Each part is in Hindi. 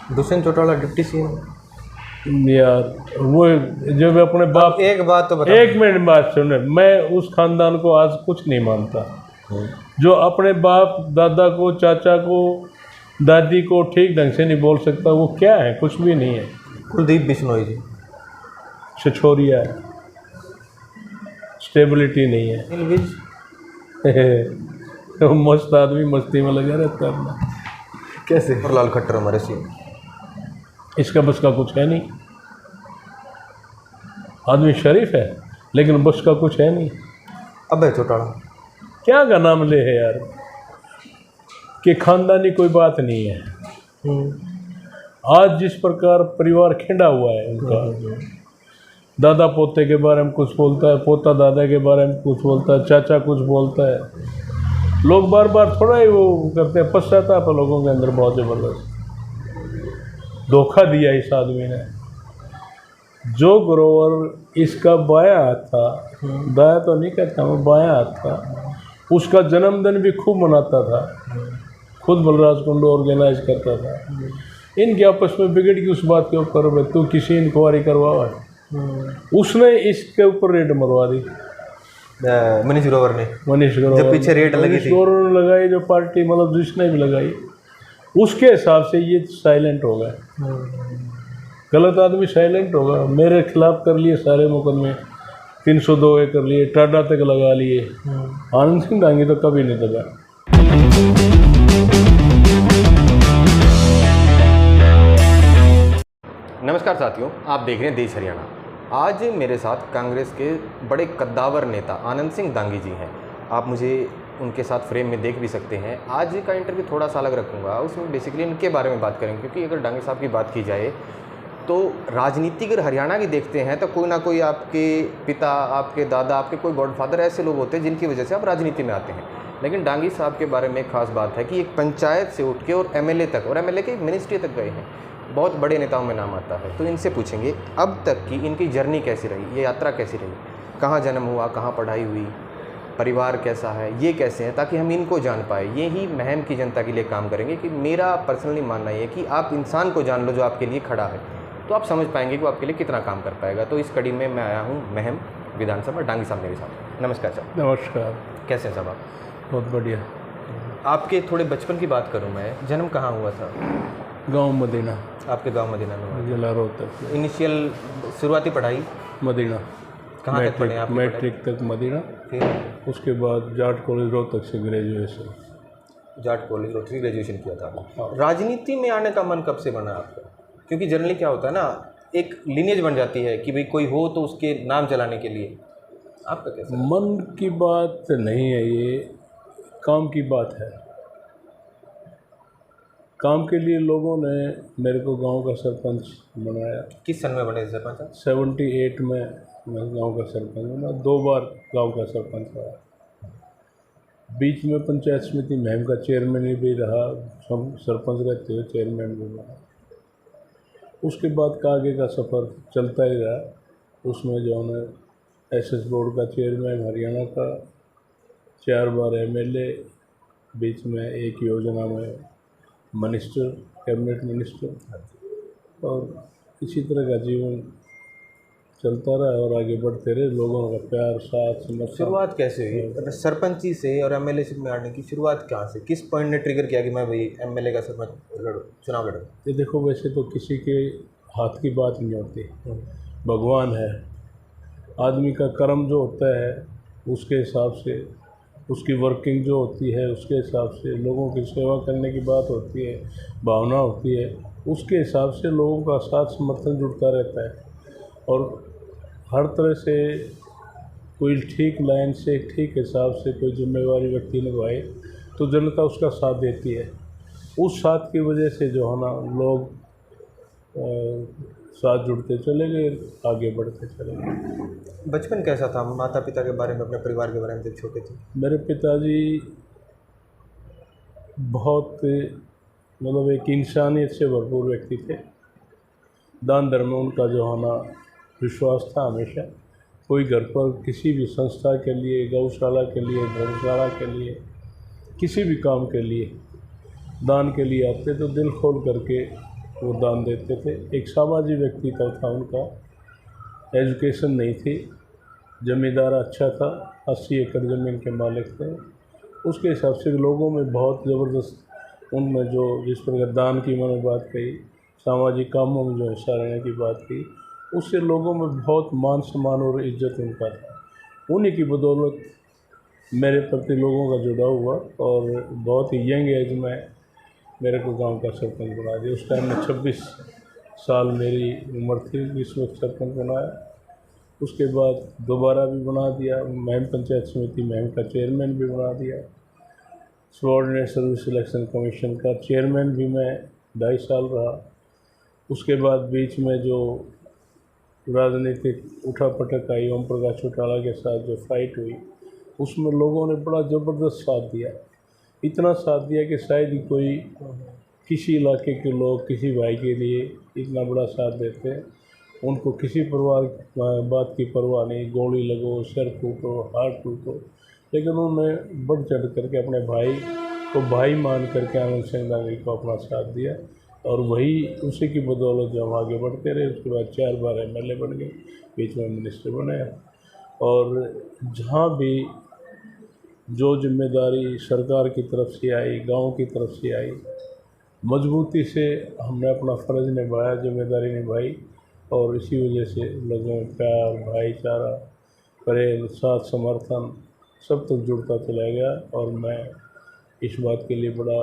Dushyant Chautala deputy CM. यार वो जब अपने बाप, एक बात तो बता। एक मिनट बात सुने, मैं उस खानदान को आज कुछ नहीं मानता जो अपने बाप दादा को, चाचा को, दादी को ठीक ढंग से नहीं बोल सकता। वो क्या है? कुछ भी नहीं है। कुलदीप बिश्नोई जी छछोरिया है, स्टेबिलिटी नहीं है। इनविज तो मस्त आदमी मस्ती में लगा रहता है अपना। कैसे? और लाल खट्टर हमारे सीएम। इसका बस का कुछ है नहीं। आदमी शरीफ है लेकिन बस का कुछ है नहीं। अबे चौटाला क्या का नाम ले है यार, कि खानदानी कोई बात नहीं है। आज जिस प्रकार परिवार खिंडा हुआ है उनका, दादा पोते के बारे में कुछ बोलता है, पोता दादा के बारे में कुछ बोलता है, चाचा कुछ बोलता है। लोग बार बार थोड़ा ही वो करते हैं, पश्चाताप है लोगों के अंदर बहुत ज़बरदस्त। धोखा दिया इस आदमी ने। जो ग्रोवर इसका बाया हाथ था, दाया तो नहीं कहता मैं, बाया हाथ था, उसका जन्मदिन भी खूब मनाता था, खुद बलराज कुंडू ऑर्गेनाइज करता था। इनके आपस में बिगड़ की उस बात के ऊपर भाई तू किसी इंक्वायरी करवा, उसने इसके ऊपर रेड मरवा दी। मनीष ग्रोवर ने, मनीष ग्रोवर जब पीछे रेड लगी थी, ग्रोवर ने लगाई, जो पार्टी मतलब जिसने भी लगाई, उसके हिसाब से ये साइलेंट हो गए। गलत आदमी साइलेंट होगा। मेरे खिलाफ कर लिए सारे मुकदमे, 302 कर लिए, टाटा तक लगा लिए। आनंद सिंह दांगी तो कभी नहीं दबा। नमस्कार साथियों, आप देख रहे हैं देश हरियाणा। आज मेरे साथ कांग्रेस के बड़े कद्दावर नेता आनंद सिंह दांगी जी हैं। आप मुझे उनके साथ फ्रेम में देख भी सकते हैं। आज का इंटरव्यू थोड़ा सा अलग रखूँगा, उसमें बेसिकली इनके बारे में बात करेंगे, क्योंकि अगर दांगी साहब की बात की जाए तो राजनीति अगर हरियाणा की देखते हैं तो कोई ना कोई आपके पिता, आपके दादा, आपके कोई गॉडफादर ऐसे लोग होते हैं जिनकी वजह से आप राजनीति में आते हैं। लेकिन दांगी साहब के बारे में एक खास बात है कि एक पंचायत से उठ के और एमएलए तक, और एमएलए के मिनिस्ट्री तक गए हैं। बहुत बड़े नेताओं में नाम आता है। तो इनसे पूछेंगे अब तक की इनकी जर्नी कैसी रही, ये यात्रा कैसी रही, कहाँ जन्म हुआ, कहाँ पढ़ाई हुई, परिवार कैसा है, ये कैसे हैं, ताकि हम इनको जान पाए। ये ही महम की जनता के लिए काम करेंगे। कि मेरा पर्सनली मानना ये है कि आप इंसान को जान लो जो आपके लिए खड़ा है, तो आप समझ पाएंगे कि वो आपके लिए कितना काम कर पाएगा। तो इस कड़ी में मैं आया हूँ महम विधानसभा। दांगी साहब मेरे साथ। नमस्कार साहब। नमस्कार। कैसे हैं साहब आप? बहुत बढ़िया। आपके थोड़े बचपन की बात करूँ मैं, जन्म कहाँ हुआ था? गांव मदीना। आपके गांव मदीना में? जिला रोहतक। इनिशियल शुरुआती पढ़ाई मदीना। कहाँ तक पढ़े आप? मैट्रिक तक मदीना, फिर उसके बाद जाट कॉलेज रोहतक से graduation. Jat college Rohtak graduation किया था। राजनीति में आने का मन कब से बना आपका? क्योंकि जनरली क्या होता है ना, एक लिनेज बन जाती है कि भाई कोई हो तो उसके नाम चलाने के लिए। आपका कैसा? मन की बात नहीं है, ये काम की बात है। काम के लिए लोगों ने मेरे को गांव का सरपंच बनाया। किस सन में बने थे सरपंच साहब? 78 में मैं गांव का सरपंच बना। 2 बार गांव का सरपंच रहा। बीच में पंचायत समिति महम का चेयरमैन भी रहा, सरपंच रहते हुए चेयरमैन भी बना। उसके बाद का आगे का सफ़र चलता ही रहा। उसमें जो है एसएस बोर्ड का चेयरमैन हरियाणा का, 4 बार एमएलए, बीच में एक योजना में मिनिस्टर, कैबिनेट मिनिस्टर, और इसी तरह का जीवन चलता रहा और आगे बढ़ते रहे। लोगों का प्यार, साथ, समर्थन। शुरुआत कैसे हुई सरपंची से और एमएलएशिप में आने की? शुरुआत कहाँ से, किस पॉइंट ने ट्रिगर किया कि मैं भाई एमएलए का सरपंच चुनाव लड़ूँ? ये देखो, वैसे तो किसी के हाथ की बात नहीं होती, भगवान है। आदमी का कर्म जो होता है उसके हिसाब से, उसकी वर्किंग जो होती है उसके हिसाब से, लोगों की सेवा करने की बात होती है, भावना होती है, उसके हिसाब से लोगों का साथ समर्थन जुड़ता रहता है। और हर तरह से कोई ठीक लाइन से, ठीक हिसाब से कोई जिम्मेवारी व्यक्ति निभाए तो जनता उसका साथ देती है। उस साथ की वजह से जो है ना, लोग साथ जुड़ते चले गए, आगे बढ़ते चले गए। बचपन कैसा था? माता पिता के बारे में, अपने परिवार के बारे में जब छोटे थे? मेरे पिताजी बहुत मतलब एक इंसानियत से भरपूर व्यक्ति थे। दान धर्म में उनका जो है ना विश्वास था हमेशा। कोई घर पर किसी भी संस्था के लिए, गौशाला के लिए, धर्मशाला के लिए, किसी भी काम के लिए, दान के लिए आते तो दिल खोल करके वो दान देते थे। एक सामाजिक व्यक्तित्व था उनका, एजुकेशन नहीं थी, जमींदार अच्छा था, 80 एकड़ ज़मीन के मालिक थे। उसके हिसाब से लोगों में बहुत ज़बरदस्त उनमें जो जिस प्रकार दान की मैंने बात कही, सामाजिक कामों में जो हिस्सा लेने की बात की, उससे लोगों में बहुत मान सम्मान और इज्जत उनका था। उन्हीं की बदौलत मेरे प्रति लोगों का जुड़ा हुआ और बहुत ही यंग एज में मेरे को गांव का सरपंच बना दिया। उस टाइम में 26 साल मेरी उम्र थी इस वक्त सरपंच बनाया। उसके बाद दोबारा भी बना दिया, महम पंचायत समिति महम का चेयरमैन भी बना दिया। सबॉर्डिनेट सर्विस सिलेक्शन कमीशन का चेयरमैन भी मैं 2.5 साल रहा। उसके बाद बीच में जो राजनीतिक उठापटक आई, ओम प्रकाश चौटाला के साथ जो फाइट हुई, उसमें लोगों ने बड़ा ज़बरदस्त साथ दिया। इतना साथ दिया कि शायद ही कोई किसी इलाके के लोग किसी भाई के लिए इतना बड़ा साथ देते हैं। उनको किसी बात की परवाह नहीं, गोली लगो, सिर टूटो, हाथ टूटो, लेकिन उन्होंने बढ़ चढ़ करके अपने भाई को भाई मान करके आनंद सिंह दांगी को अपना साथ दिया और वही उसी की बदौलत जो हम आगे बढ़ते रहे। उसके बाद 4 बार MLA बन गए, बीच में मिनिस्टर बनाया। और जहाँ भी जो जिम्मेदारी सरकार की तरफ से आई, गांव की तरफ से आई, मजबूती से हमने अपना फ़र्ज़ निभाया, जिम्मेदारी निभाई और इसी वजह से लोगों में प्यार, भाईचारा, प्रेम, साथ, समर्थन सब तक जुड़ता चला गया। और मैं इस बात के लिए बड़ा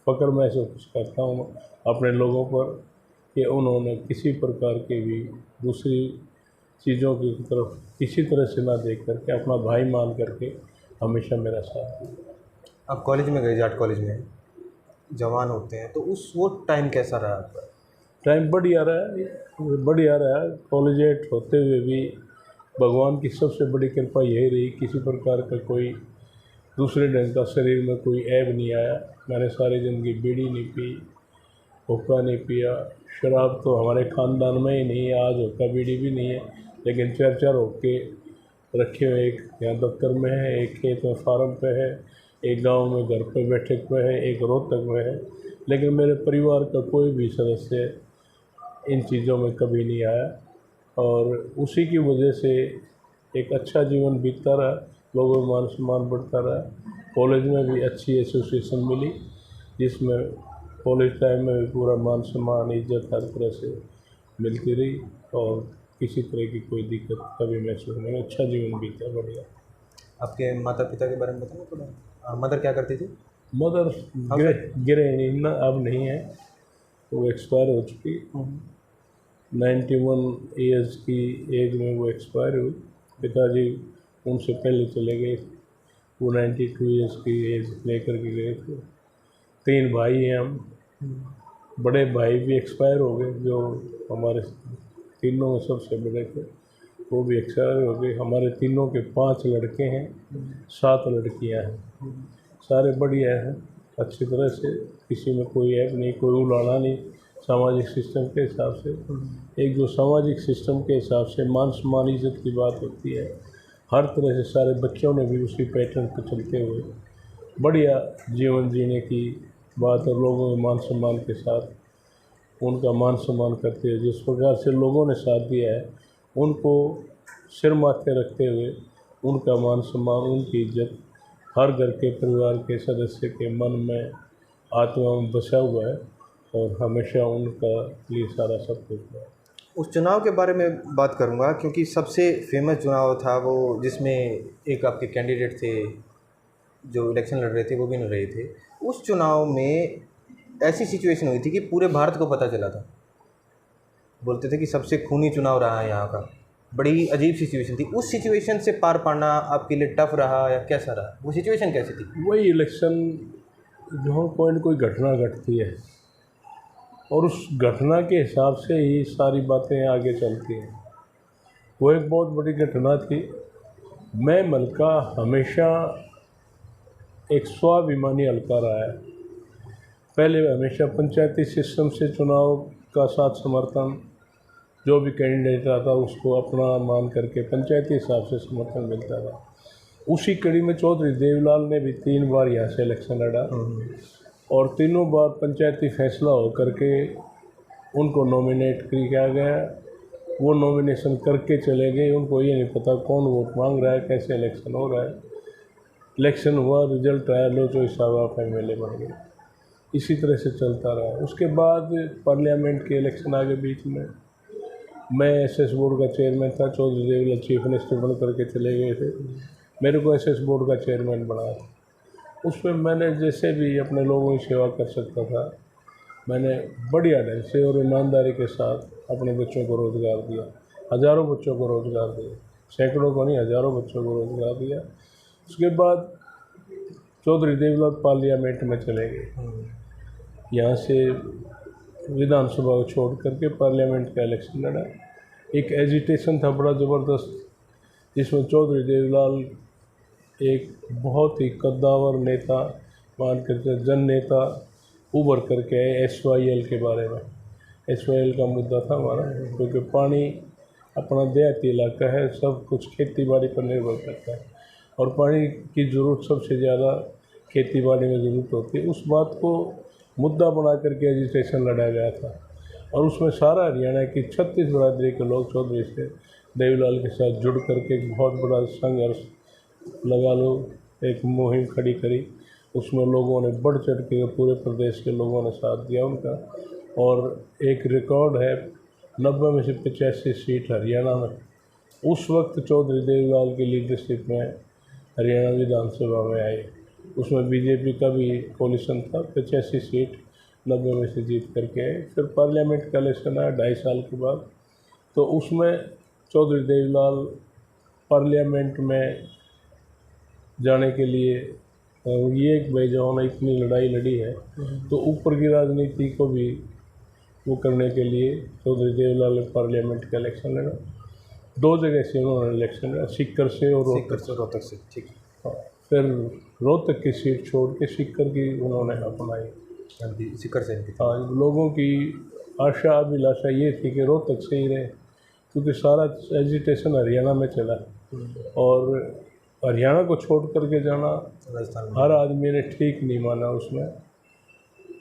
फ़ख्र महसूस करता हूँ अपने लोगों पर कि उन्होंने किसी प्रकार के भी दूसरी चीज़ों की तरफ किसी तरह से ना देख करके अपना भाई मान करके हमेशा मेरा साथ दिया। आप कॉलेज में गए, जाट कॉलेज में जवान होते हैं, तो वो टाइम कैसा रहा आपका? टाइम बढ़िया रहा। कॉलेजेट होते हुए भी भगवान की सबसे बड़ी कृपा यही रही, किसी प्रकार का कोई दूसरे ढंग का शरीर में कोई ऐब नहीं आया। मैंने सारी ज़िंदगी बीड़ी नहीं पी, हुक्का नहीं पिया, शराब तो हमारे ख़ानदान में ही नहीं है, आज हुक्का बीड़ी भी नहीं है, लेकिन 4 हुक्के रखे हुए, एक यहाँ दफ्तर में है, एक खेत में फार्म पे है, एक गांव में घर पे बैठक पे है, एक रोहतक में है। लेकिन मेरे परिवार का कोई भी सदस्य इन चीज़ों में कभी नहीं आया और उसी की वजह से एक अच्छा जीवन बीतता रहा, लोगों में मान सम्मान बढ़ता रहा। कॉलेज में भी अच्छी एसोसिएशन मिली जिसमें कॉलेज टाइम में भी पूरा मान सम्मान, इज्जत हर तरह से मिलती रही और किसी तरह की कोई दिक्कत कभी महसूस नहीं। अच्छा जीवन बीता, बढ़िया। आपके माता पिता के बारे में बताओ थोड़ा। मदर क्या करती थी? मदर गिरे ना, अब नहीं है, वो एक्सपायर हो चुकी। 91 ईयर्स की एज में वो एक्सपायर हुई। पिताजी उनसे पहले चले गए, वो 92 ईयर्स की एज लेकर के गए थे। 3 भाई हैं हम, बड़े भाई भी एक्सपायर हो गए, जो हमारे तीनों में सबसे बड़े थे, वो भी एक्सपायर हो गए। हमारे तीनों के 5 लड़के हैं, 7 लड़कियां हैं, सारे बढ़िया हैं अच्छी तरह से, किसी में कोई ऐप नहीं, कोई उलाना नहीं। सामाजिक सिस्टम के हिसाब से, एक जो सामाजिक सिस्टम के हिसाब से मान सम्मान इज्जत की बात होती है, हर तरह से सारे बच्चों ने भी उसी पैटर्न पर चलते हुए बढ़िया जीवन जीने की बात और लोगों के मान सम्मान के साथ उनका मान सम्मान करते हुए जिस प्रकार से लोगों ने साथ दिया है, उनको सिर माथे रखते हुए उनका मान सम्मान, उनकी इज्जत हर घर के परिवार के सदस्य के मन में, आत्मा में बसा हुआ है और हमेशा उनका लिए सारा सब कुछ है। उस चुनाव के बारे में बात करूंगा क्योंकि सबसे फेमस चुनाव था वो, जिसमें एक आपके कैंडिडेट थे जो इलेक्शन लड़ रहे थे, वो भी नहीं रहे थे। उस चुनाव में ऐसी सिचुएशन हुई थी कि पूरे भारत को पता चला था, बोलते थे कि सबसे खूनी चुनाव रहा है यहाँ का। बड़ी अजीब सिचुएशन थी। उस सिचुएशन से पार पाना आपके लिए टफ रहा या कैसा रहा? वो सिचुएशन कैसी थी? वही इलेक्शन, जहाँ कोई न कोई घटना घटती है और उस घटना के हिसाब से ही सारी बातें आगे चलती हैं। वो एक बहुत बड़ी घटना थी। मैं मलका हमेशा एक स्वाभिमानी हल्का रहा है। पहले हमेशा पंचायती सिस्टम से चुनाव का साथ समर्थन, जो भी कैंडिडेट आता उसको अपना मान करके पंचायती हिसाब से समर्थन मिलता था। उसी कड़ी में चौधरी देवलाल ने भी 3 बार यहाँ से इलेक्शन लड़ा और तीनों बार पंचायती फैसला हो करके उनको नॉमिनेट किया गया, वो नॉमिनेशन करके चले गए, उनको ये नहीं पता कौन वोट मांग रहा है, कैसे इलेक्शन हो रहा है। इलेक्शन हुआ, रिजल्ट आया, लो जो हिसाब आप MLA बन गए। इसी तरह से चलता रहा। उसके बाद पार्लियामेंट के इलेक्शन आ गए बीच में। मैं SS बोर्ड का चेयरमैन था, चौधरी देवलाल चीफ मिनिस्टर बन करके चले गए थे, मेरे को SS बोर्ड का चेयरमैन बनाया था। उसमें मैंने जैसे भी अपने लोगों की सेवा कर सकता था, मैंने बढ़िया ढंग से और ईमानदारी के साथ अपने बच्चों को रोज़गार दिया। हज़ारों बच्चों को रोज़गार दिया, सैकड़ों को नहीं, हज़ारों बच्चों को रोज़गार दिया। उसके बाद चौधरी देवलाल पार्लियामेंट में चले गए। यहाँ से विधानसभा को छोड़ करके पार्लियामेंट का इलेक्शन लड़ा। एक एजिटेशन था बड़ा ज़बरदस्त, जिसमें चौधरी देवलाल एक बहुत ही कद्दावर नेता मान करके जन नेता उभर करके आए SYL के बारे में। SYL का मुद्दा था हमारा, क्योंकि पानी अपना देहाती इलाका है, सब कुछ खेती बाड़ी पर निर्भर करता है और पानी की ज़रूरत सबसे ज़्यादा खेती बाड़ी में ज़रूरत होती है। उस बात को मुद्दा बना करके एजिटेशन लड़ा गया था और उसमें सारा हरियाणा की 36 बिरादरी के लोग चौधरी से देवीलाल के साथ जुड़ करके एक बहुत बड़ा संघर्ष लगा लो, एक मुहिम खड़ी करी। उसमें लोगों ने बढ़ चढ़ के, पूरे प्रदेश के लोगों ने साथ दिया उनका, और एक रिकॉर्ड है 90 में से 85 सीट हरियाणा में उस वक्त चौधरी देवीलाल की लीडरशिप में हरियाणा विधानसभा में आई। उसमें बीजेपी का भी कोलिशन था, 85 सीट 90 में से जीत करके आए। फिर पार्लियामेंट का इलेक्शन आया 2.5 साल के बाद, तो उसमें चौधरी देवीलाल पार्लियामेंट में जाने के लिए ये एक भाई जो है इतनी लड़ाई लड़ी है, तो ऊपर की राजनीति को भी वो करने के लिए चौधरी देवीलाल ने पार्लियामेंट का इलेक्शन लड़ा। 2 जगह से उन्होंने इलेक्शन लड़ा, सीकर से और रोहतक से। ठीक है। हाँ, फिर रोहतक की सीट छोड़ के सीकर की उन्होंने अपनाई। सीकर से। हाँ, लोगों की आशा अभिलाषा ये थी कि रोहतक से ही रहे, क्योंकि सारा एजिटेशन हरियाणा में चला और हरियाणा को छोड़ करके जाना हर आदमी ने ठीक नहीं माना उसमें।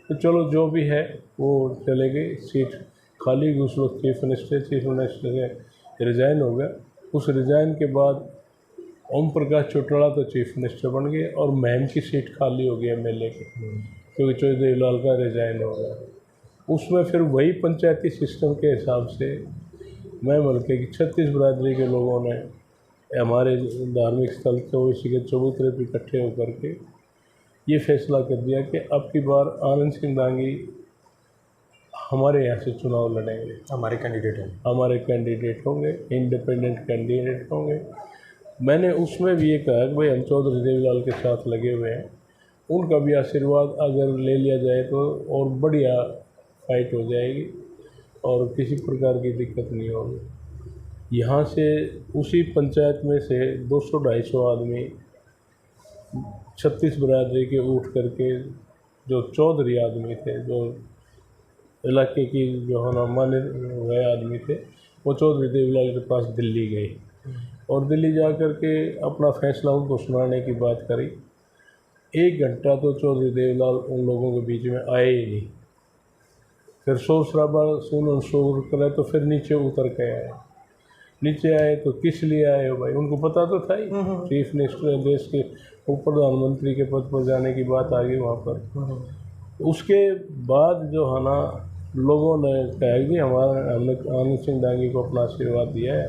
तो चलो जो भी है वो चले गए, सीट खाली हुई। उस वक्त चीफ मिनिस्टर से रिज़ाइन हो गया। उस रिज़ाइन के बाद ओम प्रकाश चौटाला तो चीफ मिनिस्टर बन गए और महम की सीट खाली हो गई MLA की, क्योंकि चौधरी देवीलाल का रिज़ाइन हो गया। उसमें फिर वही पंचायती सिस्टम के हिसाब से मैं बल्कि कि 36 बिरादरी के लोगों ने हमारे धार्मिक स्थल चौबीसी के चबूतरे पर इकट्ठे होकर के ये फैसला कर दिया कि अब की बार आनंद सिंह दांगी हमारे यहाँ से चुनाव लड़ेंगे, हमारे कैंडिडेट होंगे, इंडिपेंडेंट कैंडिडेट होंगे। मैंने उसमें भी ये कहा कि भाई हम चौधरी देवीलाल के साथ लगे हुए हैं, उनका भी आशीर्वाद अगर ले लिया जाए तो और बढ़िया फाइट हो जाएगी और किसी प्रकार की दिक्कत नहीं होगी। यहाँ से उसी पंचायत में से 200-250 आदमी 36 बिरादरी के उठ करके, जो चौधरी आदमी थे, जो इलाके की जो है ना माने हुए आदमी थे, वो चौधरी देवीलाल के पास दिल्ली गए और दिल्ली जा कर के अपना फैसला उनको सुनाने की बात करी। 1 घंटा तो चौधरी देवीलाल उन लोगों के बीच में आए ही नहीं। फिर शोर शराबा सुन शोर करे तो फिर नीचे उतर के आए। नीचे आए तो किस लिए आए हो भाई, उनको पता तो था ही चीफ मिनिस्टर देश के ऊपर प्रधानमंत्री के पद पर जाने की बात आ गई वहाँ पर। उसके बाद जो है ना लोगों ने कहा कि हमने आनंद सिंह दांगी को अपना आशीर्वाद दिया है,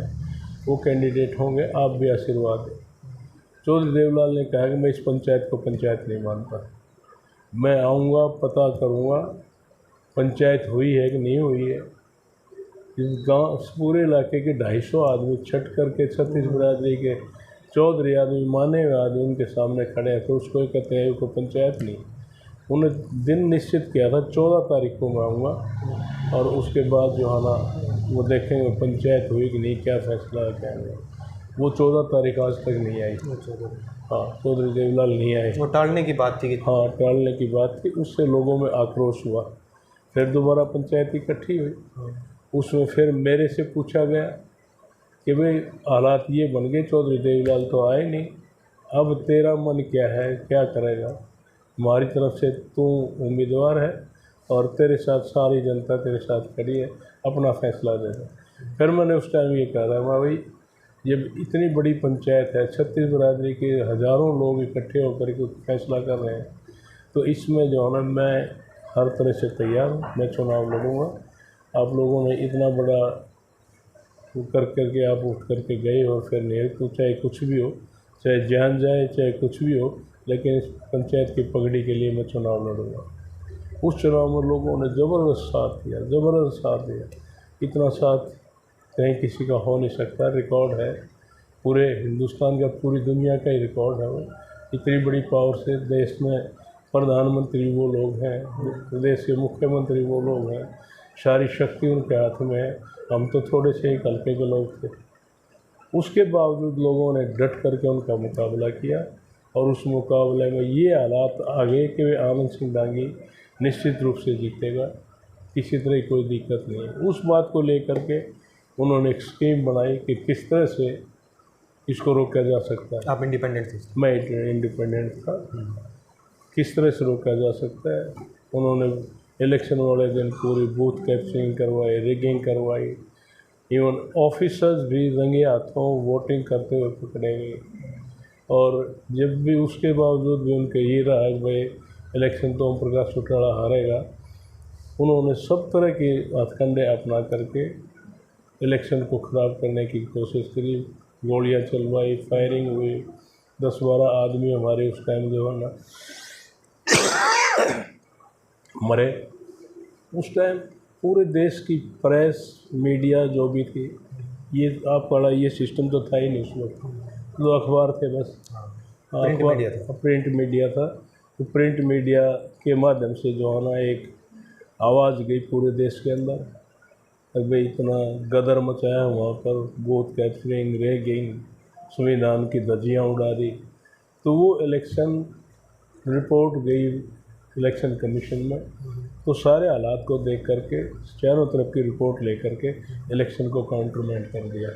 वो कैंडिडेट होंगे, आप भी आशीर्वाद दें। चौधरी देवीलाल ने कहा कि मैं इस पंचायत को पंचायत नहीं मानता, मैं आऊँगा, पता करूँगा पंचायत हुई है कि नहीं हुई है। इस गांव पूरे इलाके के 250 आदमी छट करके 36 बिरादरी के चौधरी आदमी, माने हुए आदमी उनके सामने खड़े हैं, तो उसको कहते हैं उसको पंचायत नहीं। उन्हें दिन निश्चित किया था 14 तारीख को मैं आऊँगा और उसके बाद जो है ना वो देखेंगे पंचायत हुई कि नहीं, क्या फैसला है क्या नहीं। वो 14 तारीख आज तक नहीं आई। हाँ, चौधरी देवीलाल नहीं आए, वो टालने की बात थी। हाँ, टालने की बात थी। उससे लोगों में आक्रोश हुआ। फिर दोबारा पंचायत इकट्ठी हुई, उसमें फिर मेरे से पूछा गया कि भाई हालात ये बन गए, चौधरी देवीलाल तो आए नहीं, अब तेरा मन क्या है, क्या करेगा, हमारी तरफ से तू उम्मीदवार है, और तेरे साथ सारी जनता तेरे साथ खड़ी है, अपना फैसला दे दे। फिर मैंने उस टाइम ये कहा था, माँ भाई जब इतनी बड़ी पंचायत है, 36 बरादरी के हज़ारों लोग इकट्ठे होकर के फैसला कर रहे हैं, तो इसमें जो है ना मैं हर तरह से तैयार हूँ, मैं चुनाव लड़ूँगा। आप लोगों ने इतना बड़ा कर करके आप उठ करके गए हो, फिर नहीं तो चाहे कुछ भी हो, चाहे जान जाए चाहे कुछ भी हो, लेकिन इस पंचायत की पगड़ी के लिए मैं चुनाव लड़ूँगा। उस चुनाव में लोगों ने ज़बरदस्त साथ दिया, ज़बरदस्त साथ दिया। इतना साथ कहीं किसी का हो नहीं सकता, रिकॉर्ड है पूरे हिंदुस्तान का, पूरी दुनिया का ही रिकॉर्ड है वो। इतनी बड़ी पावर से देश में प्रधानमंत्री वो लोग हैं, प्रदेश के मुख्यमंत्री वो लोग हैं, सारी शक्ति उनके हाथ में है। हम तो थोड़े से ही हल्के के लोग थे, उसके बावजूद लोगों ने डट करके उनका मुकाबला किया और उस मुकाबले में ये हालात आ गए कि वे आनंद सिंह दांगी निश्चित रूप से जीतेगा, किसी तरह की कोई दिक्कत नहीं है। उस बात को लेकर के उन्होंने एक स्कीम बनाई कि किस तरह से इसको रोका जा सकता है। आप इंडिपेंडेंट थे? मैं इंडिपेंडेंट था, किस तरह से रोका जा सकता है। उन्होंने इलेक्शन वाले दिन पूरी बूथ कैप्चरिंग करवाई, रिगिंग करवाई, इवन ऑफिसर्स भी रंगे हाथों वोटिंग करते हुए पकड़े गए। और जब भी उसके बावजूद भी उनके ये रहा कि भाई इलेक्शन तो ओम प्रकाश चौटाला हारेगा, उन्होंने सब तरह के हथकंडे अपना करके इलेक्शन को ख़राब करने की कोशिश करी। गोलियां चलवाई, फायरिंग हुई, 10-12 आदमी हमारे उस टाइम जो है ना मरे। उस टाइम पूरे देश की प्रेस मीडिया जो भी थी, ये आप पढ़ा, ये सिस्टम तो था ही नहीं उस वक्त, तो अखबार थे बस, प्रिंट मीडिया था। तो प्रिंट मीडिया के माध्यम से जो है ना एक आवाज़ गई पूरे देश के अंदर, भाई इतना गदर मचाया वहाँ पर, बूथ कैप्चरिंग, रेगिंग, संविधान की धज्जियाँ उड़ा दी। तो वो इलेक्शन रिपोर्ट गई इलेक्शन कमीशन में, तो सारे हालात को देख करके चारों तरफ की रिपोर्ट ले करके इलेक्शन को काउंटरमेंट कर दिया।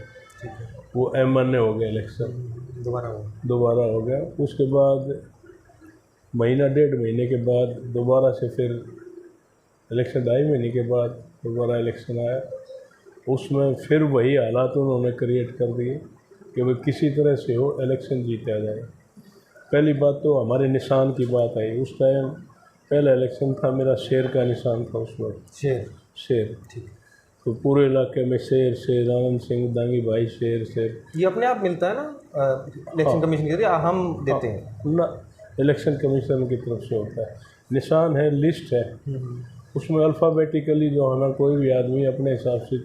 वो M1 हो गया, इलेक्शन दोबारा हो गया। उसके बाद महीना 1.5 महीने के बाद दोबारा से फिर इलेक्शन, 2.5 महीने के बाद दोबारा इलेक्शन आया। उसमें फिर वही हालात उन्होंने क्रिएट कर दिए कि भाई किसी तरह से हो इलेक्शन जीता जाए। पहली बात तो हमारे निशान की बात आई। उस टाइम पहला इलेक्शन था, मेरा शेर का निशान था उस वक्त, शेर। ठीक। तो पूरे इलाके में शेर, आनंद सिंह दांगी भाई शेर। ये अपने आप मिलता है ना इलेक्शन कमीशन के जरिए, हम देते हैं ना, इलेक्शन कमीशन की तरफ से होता है। निशान है, लिस्ट है, उसमें अल्फ़ाबेटिकली जो है ना कोई भी आदमी अपने हिसाब से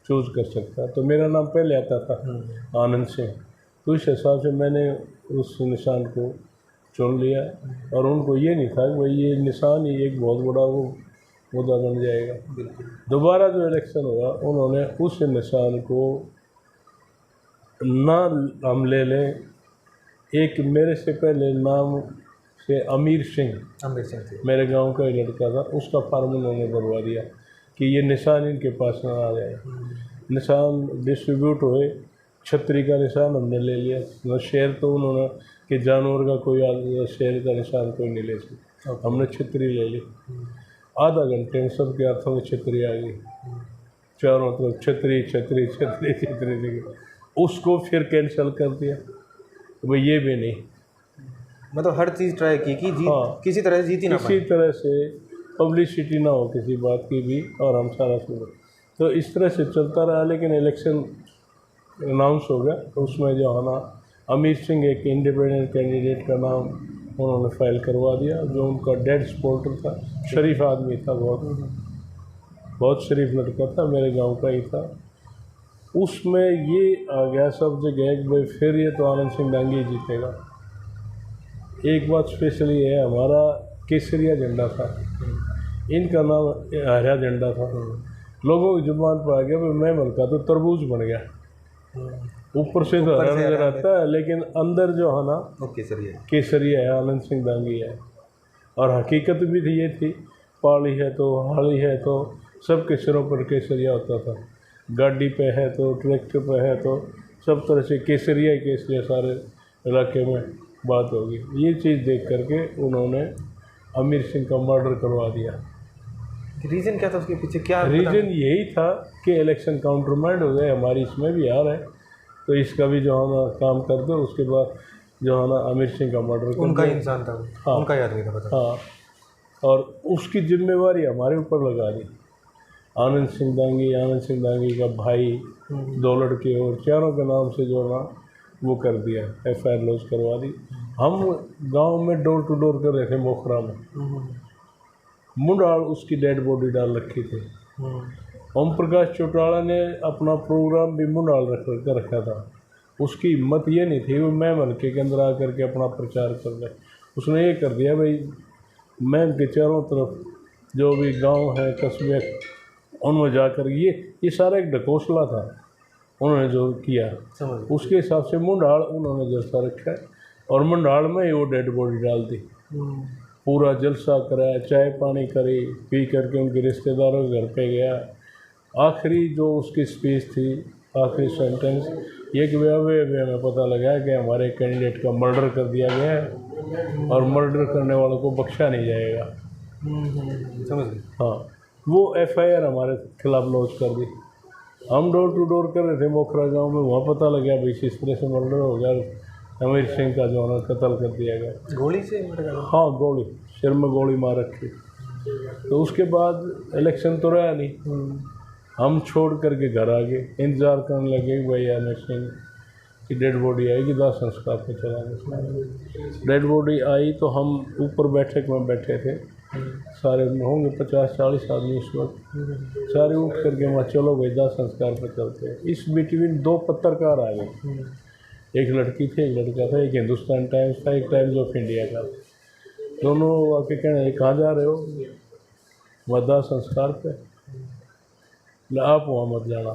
चूज़ कर सकता है। तो मेरा नाम पहले आता था आनंद सिंह, तो इस हिसाब से मैंने उस निशान को चुन लिया। और उनको ये नहीं था कि भाई ये निशान ही एक बहुत बड़ा वो मुद्दा बन जाएगा। दोबारा जो इलेक्शन हुआ, उन्होंने उस निशान को ना हम ले लें, एक मेरे से पहले नाम से अमीर सिंह मेरे गांव का ही लड़का था, उसका फार्म उन्होंने बनवा दिया कि ये निशान इनके पास ना आ जाए। निशान डिस्ट्रीब्यूट हुए, छतरी का निशान हमने ले लिया। न शेर तो उन्होंने कि जानवर का कोई शेर का निशान कोई नहीं ले सकता, हमने छतरी ले ली। आधा घंटे में सबके हाथों में छतरी आ गई, चारों तरफ छतरी। उसको फिर कैंसिल कर दिया, भाई ये भी नहीं, मतलब हर चीज़ ट्राई की हाँ, किसी तरह से जीती ना, किसी तरह से पब्लिसिटी ना हो किसी बात की भी, और हम सारा सुनो। तो इस तरह से चलता रहा। लेकिन इलेक्शन अनाउंस हो गया, तो उसमें जो है ना अमीर सिंह एक इंडिपेंडेंट कैंडिडेट का नाम उन्होंने फाइल करवा दिया, जो उनका डेड सपोर्टर था, शरीफ आदमी था, बहुत शरीफ लड़का था, मेरे गांव का ही था। उसमें ये आ गया सब जगह कि भाई फिर ये तो आनंद सिंह दांगी जीतेगा। एक बात स्पेशली है, हमारा केसरिया झंडा था, इनका नाम हरा झंडा था। लोगों की जुबान पर आ गया, भाई मैं बल्कि तो तरबूज बन गया, ऊपर से तो हरा नजर आता है लेकिन अंदर जो है ना केसरिया है, आनंद सिंह दांगी है। और हकीकत भी थी, ये थी, पाली है तो हाली है तो सबके सिरों पर केसरिया होता था, गाड़ी पे है तो ट्रैक्टर पे है तो सब तरह से केसरिया ही केसरिया सारे इलाके में बात होगी। ये चीज़ देख करके उन्होंने अमीर सिंह का मर्डर करवा दिया। रीज़न क्या था उसके पीछे, क्या रीज़न यही था कि इलेक्शन काउंटरमाइंड हो गए, हमारी इसमें भी आ रहा है तो इसका भी जो है ना काम कर दो। उसके बाद जो है ना आमिर सिंह का मर्डर कर उनका दिया। इंसान था वो, हाँ। उनका ही आदमी था, पता। हाँ, और उसकी जिम्मेवारी हमारे ऊपर लगा दी। आनंद सिंह दांगी का भाई, 2 लड़के और चारों के नाम से जो ना वो कर दिया, FIR लॉन्च करवा दी। हम गांव में डोर टू डोर कर रहे थे मोखरा में, मुंडाल उसकी डेड बॉडी डाल रखी थी। ओम प्रकाश चौटाला ने अपना प्रोग्राम भी मुंडाल कर रखा था। उसकी हिम्मत ये नहीं थी वो मैम हल्के के अंदर आकर के अपना प्रचार कर दे। उसने ये कर दिया भाई मैम के चारों तरफ जो भी गांव है, कस्बे, उनमें जाकर ये सारा एक ढकोसला था उन्होंने जो किया। उसके हिसाब से मुंडाल उन्होंने जलसा रखा है और मुंडाल में ही वो डेड बॉडी डाल दी। पूरा जलसा कराया, चाय पानी करी, पी करके उनके रिश्तेदारों के घर पे गया। आखिरी जो उसकी स्पीच थी, आखिरी सेंटेंस ये कि हमें पता लगा कि हमारे कैंडिडेट का मर्डर कर दिया गया है और मर्डर करने वालों को बख्शा नहीं जाएगा। समझ गए। हाँ, वो FIR हमारे खिलाफ लॉन्च कर दी। हम डोर टू डोर कर रहे थे मोखरा गांव में, वहाँ पता लगा भाई इस तरह से मर्डर हो गया, आमिर सिंह का जो है कत्ल कर दिया गया। गोली से? हाँ, गोली, सिर में गोली मार रखी। तो उसके बाद इलेक्शन तो रहा नहीं, हम छोड़ करके घर आ गए, इंतज़ार करने लगे भाई आमिर सिंह की डेड बॉडी आएगी, दाह संस्कार पे चलाने। डेड बॉडी आई तो हम ऊपर बैठक में बैठे थे, सारे होंगे 50-40 आदमी उस वक्त। सारे उठ करके वहाँ चलो भाई दाह संस्कार पर चलते हैं। इस बिटवीन 2 पत्रकार आ गए, एक लड़की थी, एक लड़का था, एक हिंदुस्तान टाइम्स था, एक टाइम्स ऑफ इंडिया का। दोनों आके कहने कहाँ जा रहे हो? वह दाह संस्कार पे। आप वहाँ मत जाना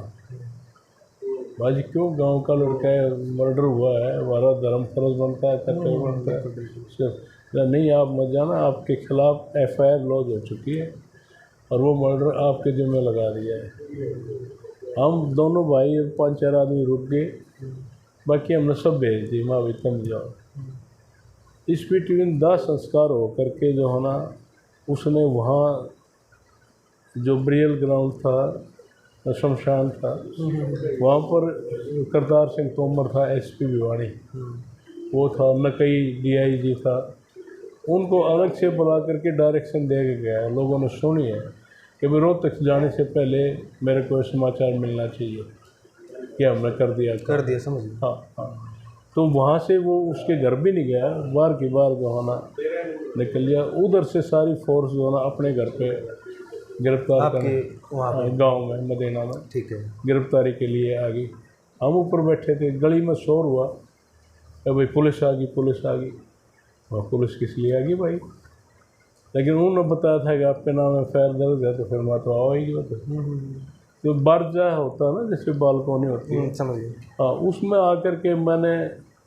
भाजी, क्यों? गांव का लड़का है, मर्डर हुआ है, हमारा धर्म फर्ज बनता है, कर्तव्य बनता है। नहीं, आप मत जाना, आपके खिलाफ FIR लॉन्च हो चुकी है और वो मर्डर आपके जिम्मे लगा दिया है। हम दोनों भाई 5-4 आदमी रुक गए, बाकी हमने सब भेज दी, माँ भी तुम जाओ। इस बिटवीन दाह संस्कार हो करके जो है ना, उसने वहाँ जो बरियल ग्राउंड था, शमशान था, वहाँ पर करतार सिंह तोमर था, SP भिवानी, वो था, नकई DIG था। उनको अलग से बुला करके डायरेक्शन दे के गया। लोगों ने सुनी है कि भाई रोहतक जाने से पहले मेरे को समाचार मिलना चाहिए कि हमने कर दिया। समझ। हाँ हाँ, तो वहाँ से वो उसके घर भी नहीं गया, बार की बार जो है ना निकल लिया। उधर से सारी फोर्स जो है ना अपने घर पे गिरफ्तार करने गांव में, मदीना में, ठीक है, गिरफ्तारी के लिए आ गई। हम ऊपर बैठे थे, गली में शोर हुआ कि भाई पुलिस आ गई, पुलिस आ गई। वहाँ पुलिस किस लिए आ गई भाई? लेकिन उन्होंने बताया था कि आपके नाम FIR दर्ज है, तो फिर मैं तो आएगी। तो बारजा होता है ना, जैसे बालकोनी होती है, समझ गए। हाँ, उसमें आकर के मैंने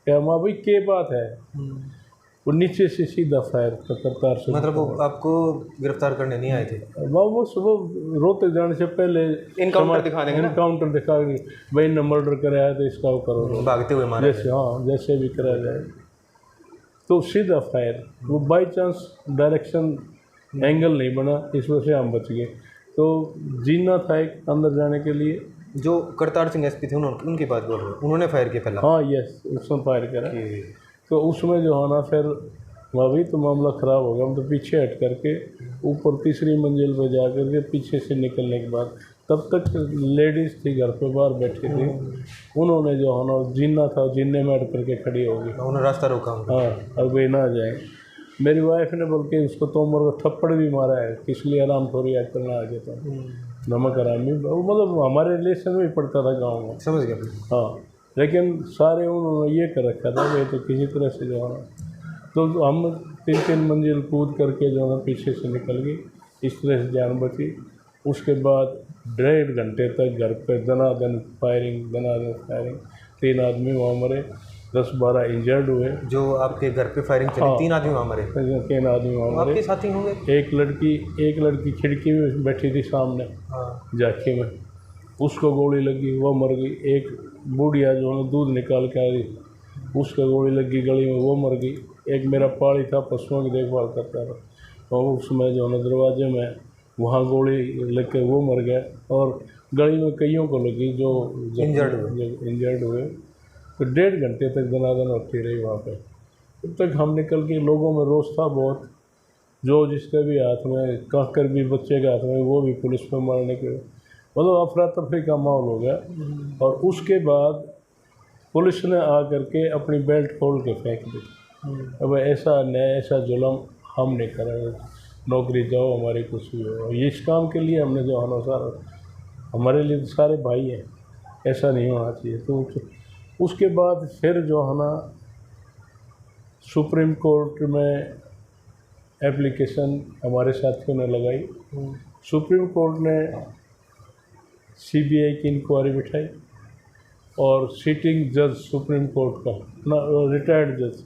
क्या माँ भाई के बात है, वो नीचे से सीधा फायर करतार से। मतलब वो आपको गिरफ्तार करने नहीं आए थे? वो रोहतक जाने से पहले इनकाउंटर दिखा देंगे, इनकाउंटर दिखा के भाई ने मर्डर कराया है तो इसका वो करो, भागते हुए मारे, जैसे हाँ जैसे भी कराया जाए। तो सीधा फायर, वो बाई चांस डायरेक्शन एंगल नहीं बना, इस वजह से हम बच गए। तो जीना था एक अंदर जाने के लिए। जो करतार सिंह SP थे उनकी बात बोल रहे, उन्होंने फायर किया पहला? हाँ यस, उसने फायर करा। तो उसमें जो है ना फिर वहाँ भी तो मामला ख़राब हो गया। हम तो पीछे हट करके ऊपर तीसरी मंजिल पर जा कर के पीछे से निकलने के बाद, तब तक लेडीज़ थी घर पे बाहर बैठी थी, उन्होंने जो है ना जीना था, जीने में अट करके खड़ी हो गई, उन्होंने रास्ता रोका। हाँ, अब वे ना जाए। मेरी वाइफ ने बोल के उसको तोमर को थप्पड़ भी मारा है, इसलिए आराम थोड़ी याद करना आ गया था। नमक हरामी मतलब हमारे रिलेशन में ही पड़ता था गाँव में, समझ गया। हाँ, लेकिन सारे उन्होंने ये कर रखा था भाई तो किसी तरह से जो है, तो हम 3-3 मंजिल कूद करके जो है पीछे से निकल गई, इस तरह से जान बची। उसके बाद 1.5 घंटे तक घर पे दनादन फायरिंग 3 आदमी वहाँ मरे, 10-12 इंजर्ड हुए। जो आपके घर पे फायरिंग चली? हाँ, 3 आदमी वहाँ मरे? 3 आदमी वहाँ मरे। आपके साथी होंगे? एक लड़की खिड़की में बैठी थी सामने, हाँ, झांकी में, उसको गोली लगी, वो मर गई। एक बुढ़िया जो है दूध निकाल के आ गई, उसको गोली लगी गली में, वो मर गई। एक मेरा पाड़ी था, पशुओं की देखभाल करता था, और उसमें जो है दरवाजे में वहाँ गोली लग के वो मर गया और गली में कईयों को लगी जो इंजर्ड हुए। तो 1.5 घंटे तक दनादन होती रही वहाँ पे। तब तक हम निकल के, लोगों में रोष था बहुत, जो जिसके भी हाथ में काकर भी बच्चे के हाथ में, वो भी पुलिस में मारने के, मतलब अफरा तफरी का माहौल हो गया। और उसके बाद पुलिस ने आ करके अपनी बेल्ट खोल के फेंक दी। अब ऐसा अन्याय, ऐसा जुल्म हम नहीं कर रहे, नौकरी जाओ हमारी कुछ भी हो। इस काम के लिए हमने जो है सारा, हमारे लिए सारे भाई हैं, ऐसा नहीं होना चाहिए। तो उसके बाद फिर जो है ना सुप्रीम कोर्ट में एप्लीकेशन हमारे साथियों ने लगाई। सुप्रीम कोर्ट ने सीबीआई की इंक्वायरी बिठाई और सिटिंग जज सुप्रीम कोर्ट का ना, रिटायर्ड जज,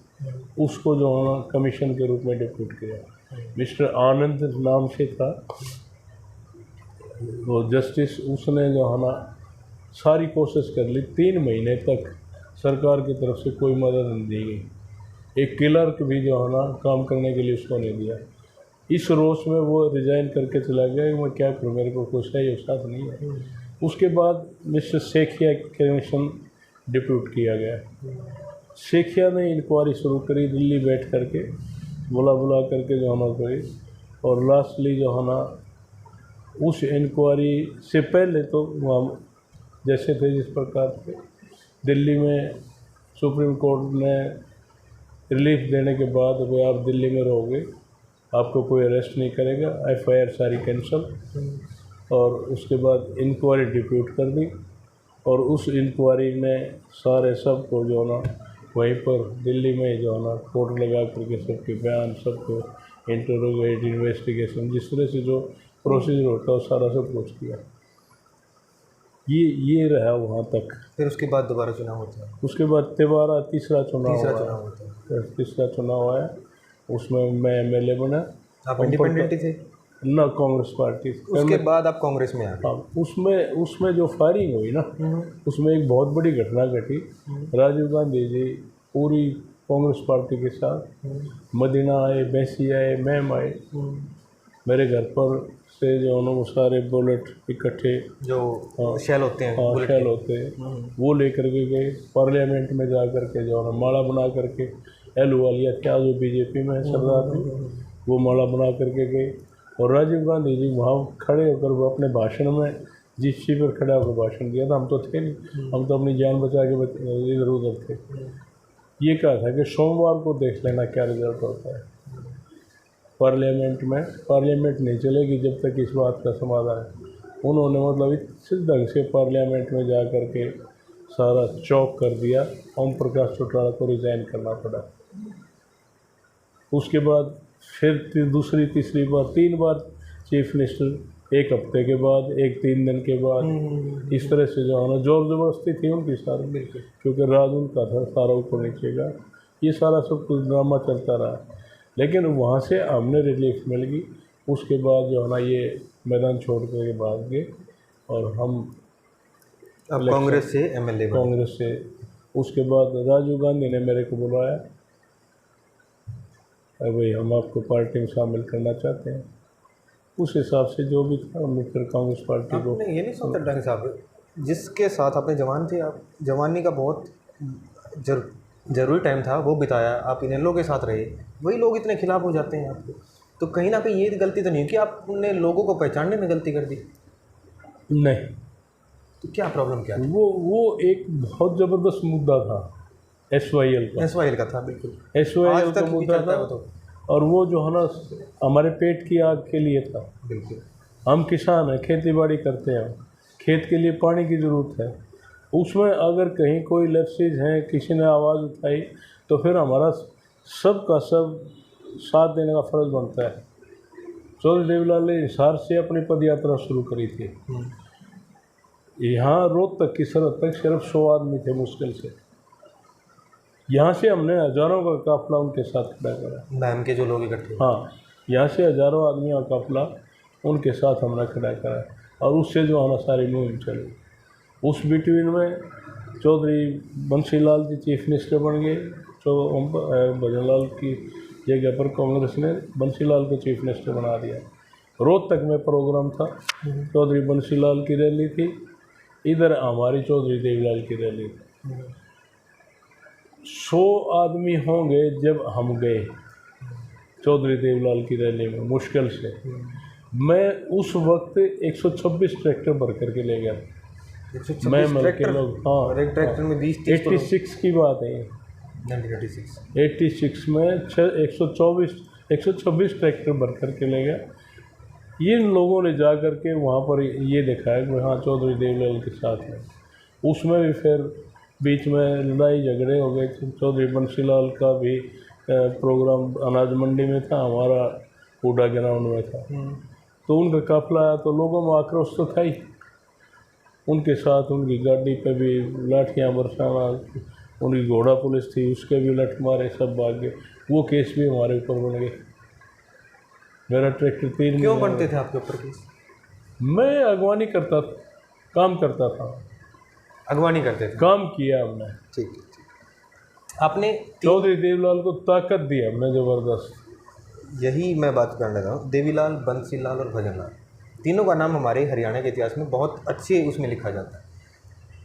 उसको जो है ना कमीशन के रूप में डिप्यूट किया। मिस्टर आनंद नाम से था वो जस्टिस। उसने जो है ना सारी कोशिश कर ली, 3 महीने तक सरकार की तरफ से कोई मदद नहीं दी गई। एक क्लर्क भी जो है ना काम करने के लिए उसको नहीं दिया। इस रोष में वो रिज़ाइन करके चला गया कि मैं क्या करूँ, मेरे को कुछ है ये साथ नहीं है। उसके बाद मिस्टर सेखिया कमीशन डिप्यूट किया गया। सेखिया ने इंक्वायरी शुरू करी, दिल्ली बैठ करके बुला करके जो है ना करी। और लास्टली जो है ना उस इंक्वायरी से पहले तो वहाँ जैसे थे जिस प्रकार थे, दिल्ली में सुप्रीम कोर्ट ने रिलीफ देने के बाद भाई आप दिल्ली में रहोगे, आपको कोई अरेस्ट नहीं करेगा, एफआईआर सारी कैंसल। और उसके बाद इंक्वायरी डिप्यूट कर दी और उस इंक्वायरी में सारे सब को जो ना वहीं पर दिल्ली में जो है ना कोर्ट लगा करके सबके बयान, सबको इंटरोगेट, इन्वेस्टिगेशन, जिस तरह से जो प्रोसीजर होता है सारा सब कुछ किया। ये रहा वहाँ तक। फिर उसके बाद दोबारा चुनाव होता है। उसके बाद तिबारा तीसरा चुनाव होता है। तीसरा चुनाव आया, उसमें मैं एमएलए बना। आप इंडिपेंडेंट थे ना? कांग्रेस पार्टी। उसके बाद आप कांग्रेस में आ गए। हाँ, उसमें जो फायरिंग हुई ना, उसमें एक बहुत बड़ी घटना घटी। राजीव गांधी जी पूरी कांग्रेस पार्टी के साथ मदीना आए, बैसी आए, मैम आए। मेरे घर पर से जो है वो सारे बुलेट इकट्ठे जो शेल होते हैं, शेल होते हैं, वो लेकर के गए। पार्लियामेंट में जा कर के जो है माला बना करके, एलुवालिया क्या जो बीजेपी में सरदार थे, वो माला बना करके गए। और राजीव गांधी जी वहाँ खड़े होकर वो अपने भाषण में जिप्सी पर खड़ा होकर भाषण दिया था। हम तो थे नहीं, हम तो अपनी जान बचा के इधर उधर थे। ये कहा था कि सोमवार को देख लेना क्या रिजल्ट होता है। पार्लियामेंट नहीं चलेगी जब तक इस बात का समाधान है। उन्होंने मतलब इस ढंग से पार्लियामेंट में जा कर के सारा चौक कर दिया। ओम प्रकाश चौटाला को रिज़ाइन करना पड़ा। उसके बाद फिर दूसरी तीसरी बार 3 बार चीफ मिनिस्टर, 1 हफ्ते के बाद, 3 दिन के बाद, इस तरह से जो है ना जोर ज़बरदस्ती थी उनकी सारी, क्योंकि राज उनका था सारा ऊपर नीचे का। ये सारा सब कुछ ड्रामा चलता रहा, लेकिन वहाँ से हमने रिलीफ मिल गई। उसके बाद जो है ना ये मैदान छोड़ कर भाग गए और हम अब कांग्रेस से एमएलए बने। कांग्रेस से। उसके बाद राजीव गांधी ने मेरे को बुलाया, भाई हम आपको पार्टी में शामिल करना चाहते हैं। उस हिसाब से जो भी था हमने फिर कांग्रेस पार्टी को। ये नहीं सोचता डंग साहब, जिसके साथ आपने जवान थे, आप जवानी का बहुत ज़रूरी टाइम था वो बिताया, आप इनेलो के साथ रहे, वही लोग इतने खिलाफ हो जाते हैं आपके। तो कहीं ना कहीं ये गलती तो नहीं है कि आपने लोगों को पहचानने में गलती कर दी? नहीं। तो क्या प्रॉब्लम क्या थी? वो एक बहुत ज़बरदस्त मुद्दा था एसवाईएल का था। बिल्कुल एसवाईएल का मुद्दा था। और वो जो है ना हमारे पेट की आग के लिए था। बिल्कुल, हम किसान हैं, खेती बाड़ी करते हैं, खेत के लिए पानी की ज़रूरत है। उसमें अगर कहीं कोई लफ्ज़ है, किसी ने आवाज़ उठाई, तो फिर हमारा सब का सब साथ देने का फ़र्ज़ बनता है। चौधरी देवीलाल ने हिसार से अपनी पद यात्रा शुरू करी थी। यहाँ रोहतक की सरहद तक सिर्फ 100 आदमी थे मुश्किल से। यहाँ से हमने हज़ारों का काफिला उनके साथ खड़ा करा। मैम के जो लोग इकट्ठे, हाँ, यहाँ से हज़ारों आदमियों का काफिला उनके साथ हमने खड़ा करा और उससे जो है ना सारी मुहिम चली। उस बिटवीन में चौधरी बंसीलाल जी चीफ मिनिस्टर बन गए। भजन लाल की जगह पर कांग्रेस ने बंसीलाल को चीफ मिनिस्टर बना दिया। रोहतक में प्रोग्राम था, चौधरी बंसीलाल की रैली थी, इधर हमारी चौधरी देवीलाल की रैली थी। 100 आदमी होंगे जब हम गए चौधरी देवीलाल की रैली में, मुश्किल से। मैं उस वक्त 126 ट्रैक्टर भर करके ले गया था। मैं मिल के लोग, हाँ, और एक ट्रैक्टर में 20-30 86 की बात है, 86 में 126 ट्रैक्टर भर करके ले गया। इन लोगों ने जा कर के वहाँ पर ये दिखाया कि हाँ चौधरी देवीलाल के साथ है। उसमें भी फिर बीच में लड़ाई झगड़े हो गए थे। चौधरी बंसीलाल का भी प्रोग्राम अनाज मंडी में था, हमारा हुडा ग्राउंड में था। तो उनका काफिला आया तो लोगों में आक्रोश तो था ही। उनके साथ उनकी गाड़ी पे भी लाठियाँ बरसाना, उनकी घोड़ा पुलिस थी, उसके भी लठ मारे, सब भाग गए। वो केस भी हमारे ऊपर बन गए। मेरा ट्रैक्टर 3 क्यों बनते थे आपके ऊपर केस? मैं अगवानी करता था, काम करता था। अगवानी करते थे? काम किया हमने। ठीक है। आपने चौधरी देवीलाल को ताकत दी हमने ज़बरदस्त। यही मैं बात करने लगा हूँ। देवीलाल, बंसीलाल और भजनलाल, तीनों का नाम हमारे हरियाणा के इतिहास में बहुत अच्छे उसमें लिखा जाता है।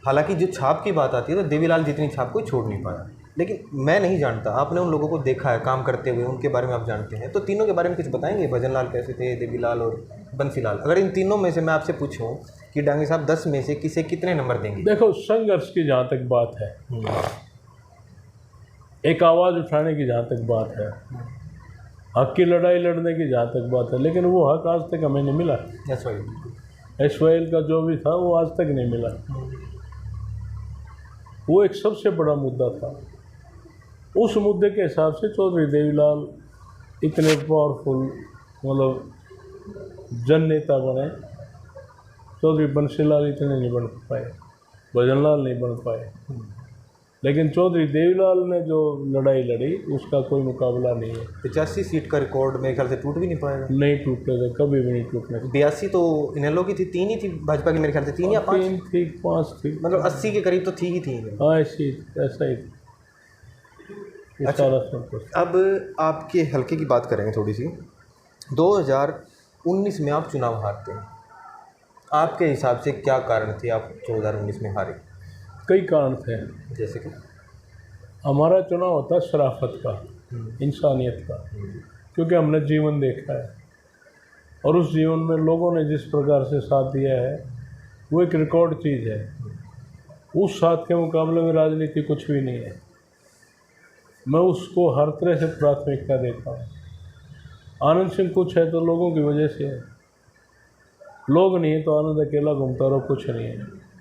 हालांकि जो छाप की बात आती है तो देवीलाल जितनी छाप कोई छोड़ नहीं पाया, लेकिन मैं नहीं जानता। आपने उन लोगों को देखा है काम करते हुए, उनके बारे में आप जानते हैं, तो तीनों के बारे में कुछ बताएंगे? भजनलाल कैसे थे, देवीलाल और बंसीलाल। अगर इन तीनों में से मैं आपसे पूछूं कि डांगे साहब 10 में से किसे कितने नंबर देंगे? देखो, संघर्ष की जहाँ तक बात है, एक आवाज़ उठाने की जहाँ तक बात है, हक की लड़ाई लड़ने की जहाँ तक बात है, लेकिन वो हक आज तक हमें नहीं मिला। एसवाइल का जो भी था वो आज तक नहीं मिला। वो एक सबसे बड़ा मुद्दा था। उस मुद्दे के हिसाब से चौधरी देवीलाल इतने पावरफुल, मतलब जन नेता बने। चौधरी बंसीलाल इतने नहीं बन पाए, भजनलाल नहीं बन पाए, लेकिन चौधरी देवीलाल ने जो लड़ाई लड़ी उसका कोई मुकाबला नहीं है। 85 सीट का रिकॉर्ड मेरे ख्याल से टूट भी नहीं पाएगा। नहीं टूटेगा, कभी भी नहीं टूटने। 82 तो इनेलो की थी, 3 ही थी भाजपा की मेरे ख्याल से, 3 या 5 थी, 5 थी, मतलब 80 के करीब तो थी ही थी। हाँ, ऐसा ही। अच्छा, अब आपके हल्के की बात करेंगे थोड़ी सी। 2019 में आप चुनाव हारते हैं, आपके हिसाब से क्या कारण थे आप 2019 में हारे? कई कारण थे। जैसे कि हमारा चुनाव होता है शराफत का, इंसानियत का, क्योंकि हमने जीवन देखा है और उस जीवन में लोगों ने जिस प्रकार से साथ दिया है वो एक रिकॉर्ड चीज़ है। उस साथ के मुकाबले में राजनीति कुछ भी नहीं है। मैं उसको हर तरह से प्राथमिकता देता हूँ। आनंद सिंह कुछ है तो लोगों की वजह से है, लोग नहीं है तो आनंद अकेला घूमता रहो, कुछ नहीं है।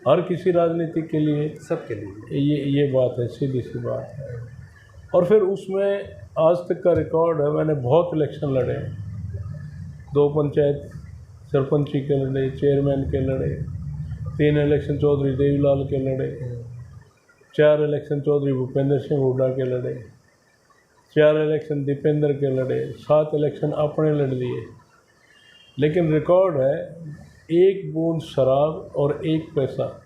हर किसी राजनीति के लिए, सबके लिए ये बात है, सीधी सी बात है। और फिर उसमें आज तक का रिकॉर्ड है, मैंने बहुत इलेक्शन लड़े, 2 पंचायत सरपंची के लड़े, चेयरमैन के लड़े, 3 इलेक्शन चौधरी देवीलाल के लड़े, 4 इलेक्शन चौधरी भूपेंद्र सिंह हुड्डा के लड़े, 4 इलेक्शन दीपेंद्र के लड़े, 7 इलेक्शन अपने लड़ लिए। लेकिन रिकॉर्ड है, 1 बूंद शराब और 1 पैसा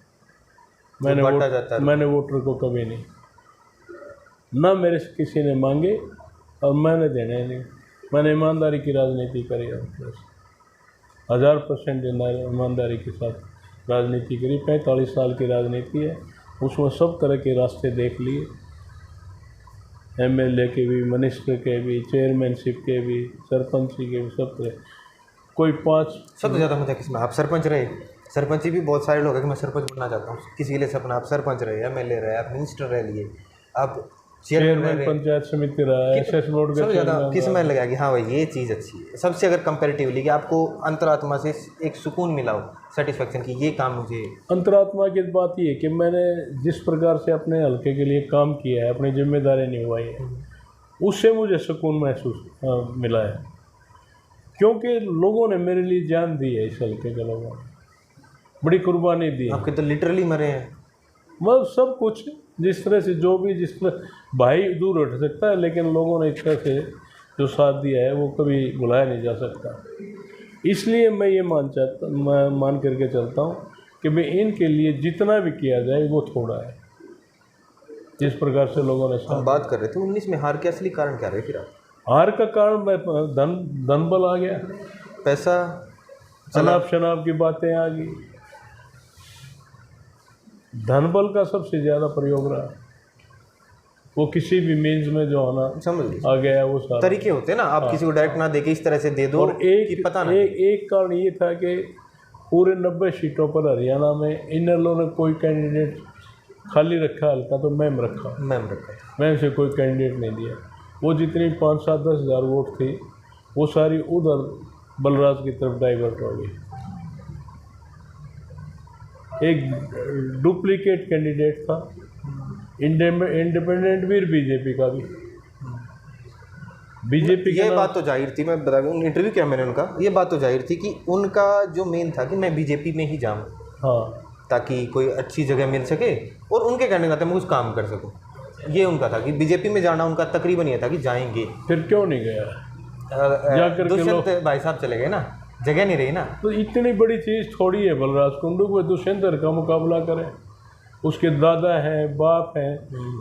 मैंने वोटर को कभी नहीं, ना मेरे से किसी ने मांगे और मैंने देने नहीं। मैंने ईमानदारी की राजनीति करी है, 1000% ईमानदारी के साथ राजनीति करी। 45 साल की राजनीति है, उसमें सब तरह के रास्ते देख लिए, एमएलए के भी, मिनिस्टर के भी, चेयरमैनशिप के भी, सरपंची के भी, सब तरह। कोई 5 सबसे ज़्यादा मजा किसमें? आप सरपंच रहे, सरपंची भी बहुत सारे लोग हैं कि मैं सरपंच बनना चाहता हूँ, किसी के लिए सपना। आप सरपंच रहे, एमएलए रहे, आप मिनिस्टर रह लिए, आप चेयरमैन पंचायत समिति रहा है, एसएस बोर्ड का। सबसे ज़्यादा किसमें लगा कि हाँ भाई ये चीज़ अच्छी है सबसे, अगर कंपैरेटिवली कि आपको अंतरात्मा से एक सुकून मिला हो, सेटिस्फेक्शन की ये काम मुझे? अंतरात्मा की बात ये है कि मैंने जिस प्रकार से अपने हल्के के लिए काम किया है, अपनी जिम्मेदारी निभाई है, उससे मुझे सुकून महसूस मिला है, क्योंकि लोगों ने मेरे लिए जान दी है। इस हल्के के लोगों ने बड़ी कुर्बानी दी। आपके तो लिटरली मरे हैं, मतलब सब कुछ, जिस तरह से जो भी, जिस तरह भाई दूर उठ सकता है, लेकिन लोगों ने इस तरह से जो साथ दिया है वो कभी भुलाया नहीं जा सकता। इसलिए मैं ये मान करके चलता हूँ कि मैं इनके लिए जितना भी किया जाए वो थोड़ा है, जिस प्रकार से लोगों ने साथ। बात कर रहे थे 19 में हार के असली कारण क्या रहे फिर आप? हार का कारण मैं धन बल आ गया, पैसा अनाप शनाप की बातें आ गई, धन बल का सबसे ज़्यादा प्रयोग रहा, वो किसी भी मीन्स में जो होना समझ आ गया वो सारा तरीके होते हैं ना, आप किसी को डायरेक्ट ना देके इस तरह से दे दो और कि पता ना। एक कारण ये था कि पूरे 90 सीटों पर हरियाणा में इन लोगों ने कोई कैंडिडेट खाली रखा हल्का तो मैम रखा, मैम से कोई कैंडिडेट नहीं दिया। वो जितनी 5, 7, 10 हज़ार वोट थी वो सारी उधर बलराज की तरफ डाइवर्ट हो गई। एक डुप्लीकेट कैंडिडेट था, इंडिपेंडेंट भी बीजेपी का भी, बीजेपी ये बात तो जाहिर थी, मैं बता दूं, इंटरव्यू किया मैंने उनका, ये बात तो जाहिर थी कि उनका जो मेन था कि मैं बीजेपी में ही जाऊँ, हाँ, ताकि कोई अच्छी जगह मिल सके और उनके कहने का था मैं कुछ काम कर सकूं। ये उनका था कि बीजेपी में जाना उनका तकरीबन ये था कि जाएंगे। फिर क्यों नहीं गया? जाकर के दुष्यंत भाई साहब चले गए ना, जगह नहीं रही ना। तो इतनी बड़ी चीज़ थोड़ी है बलराज कुंडू को दुष्यंत का मुकाबला करें। उसके दादा हैं, बाप हैं,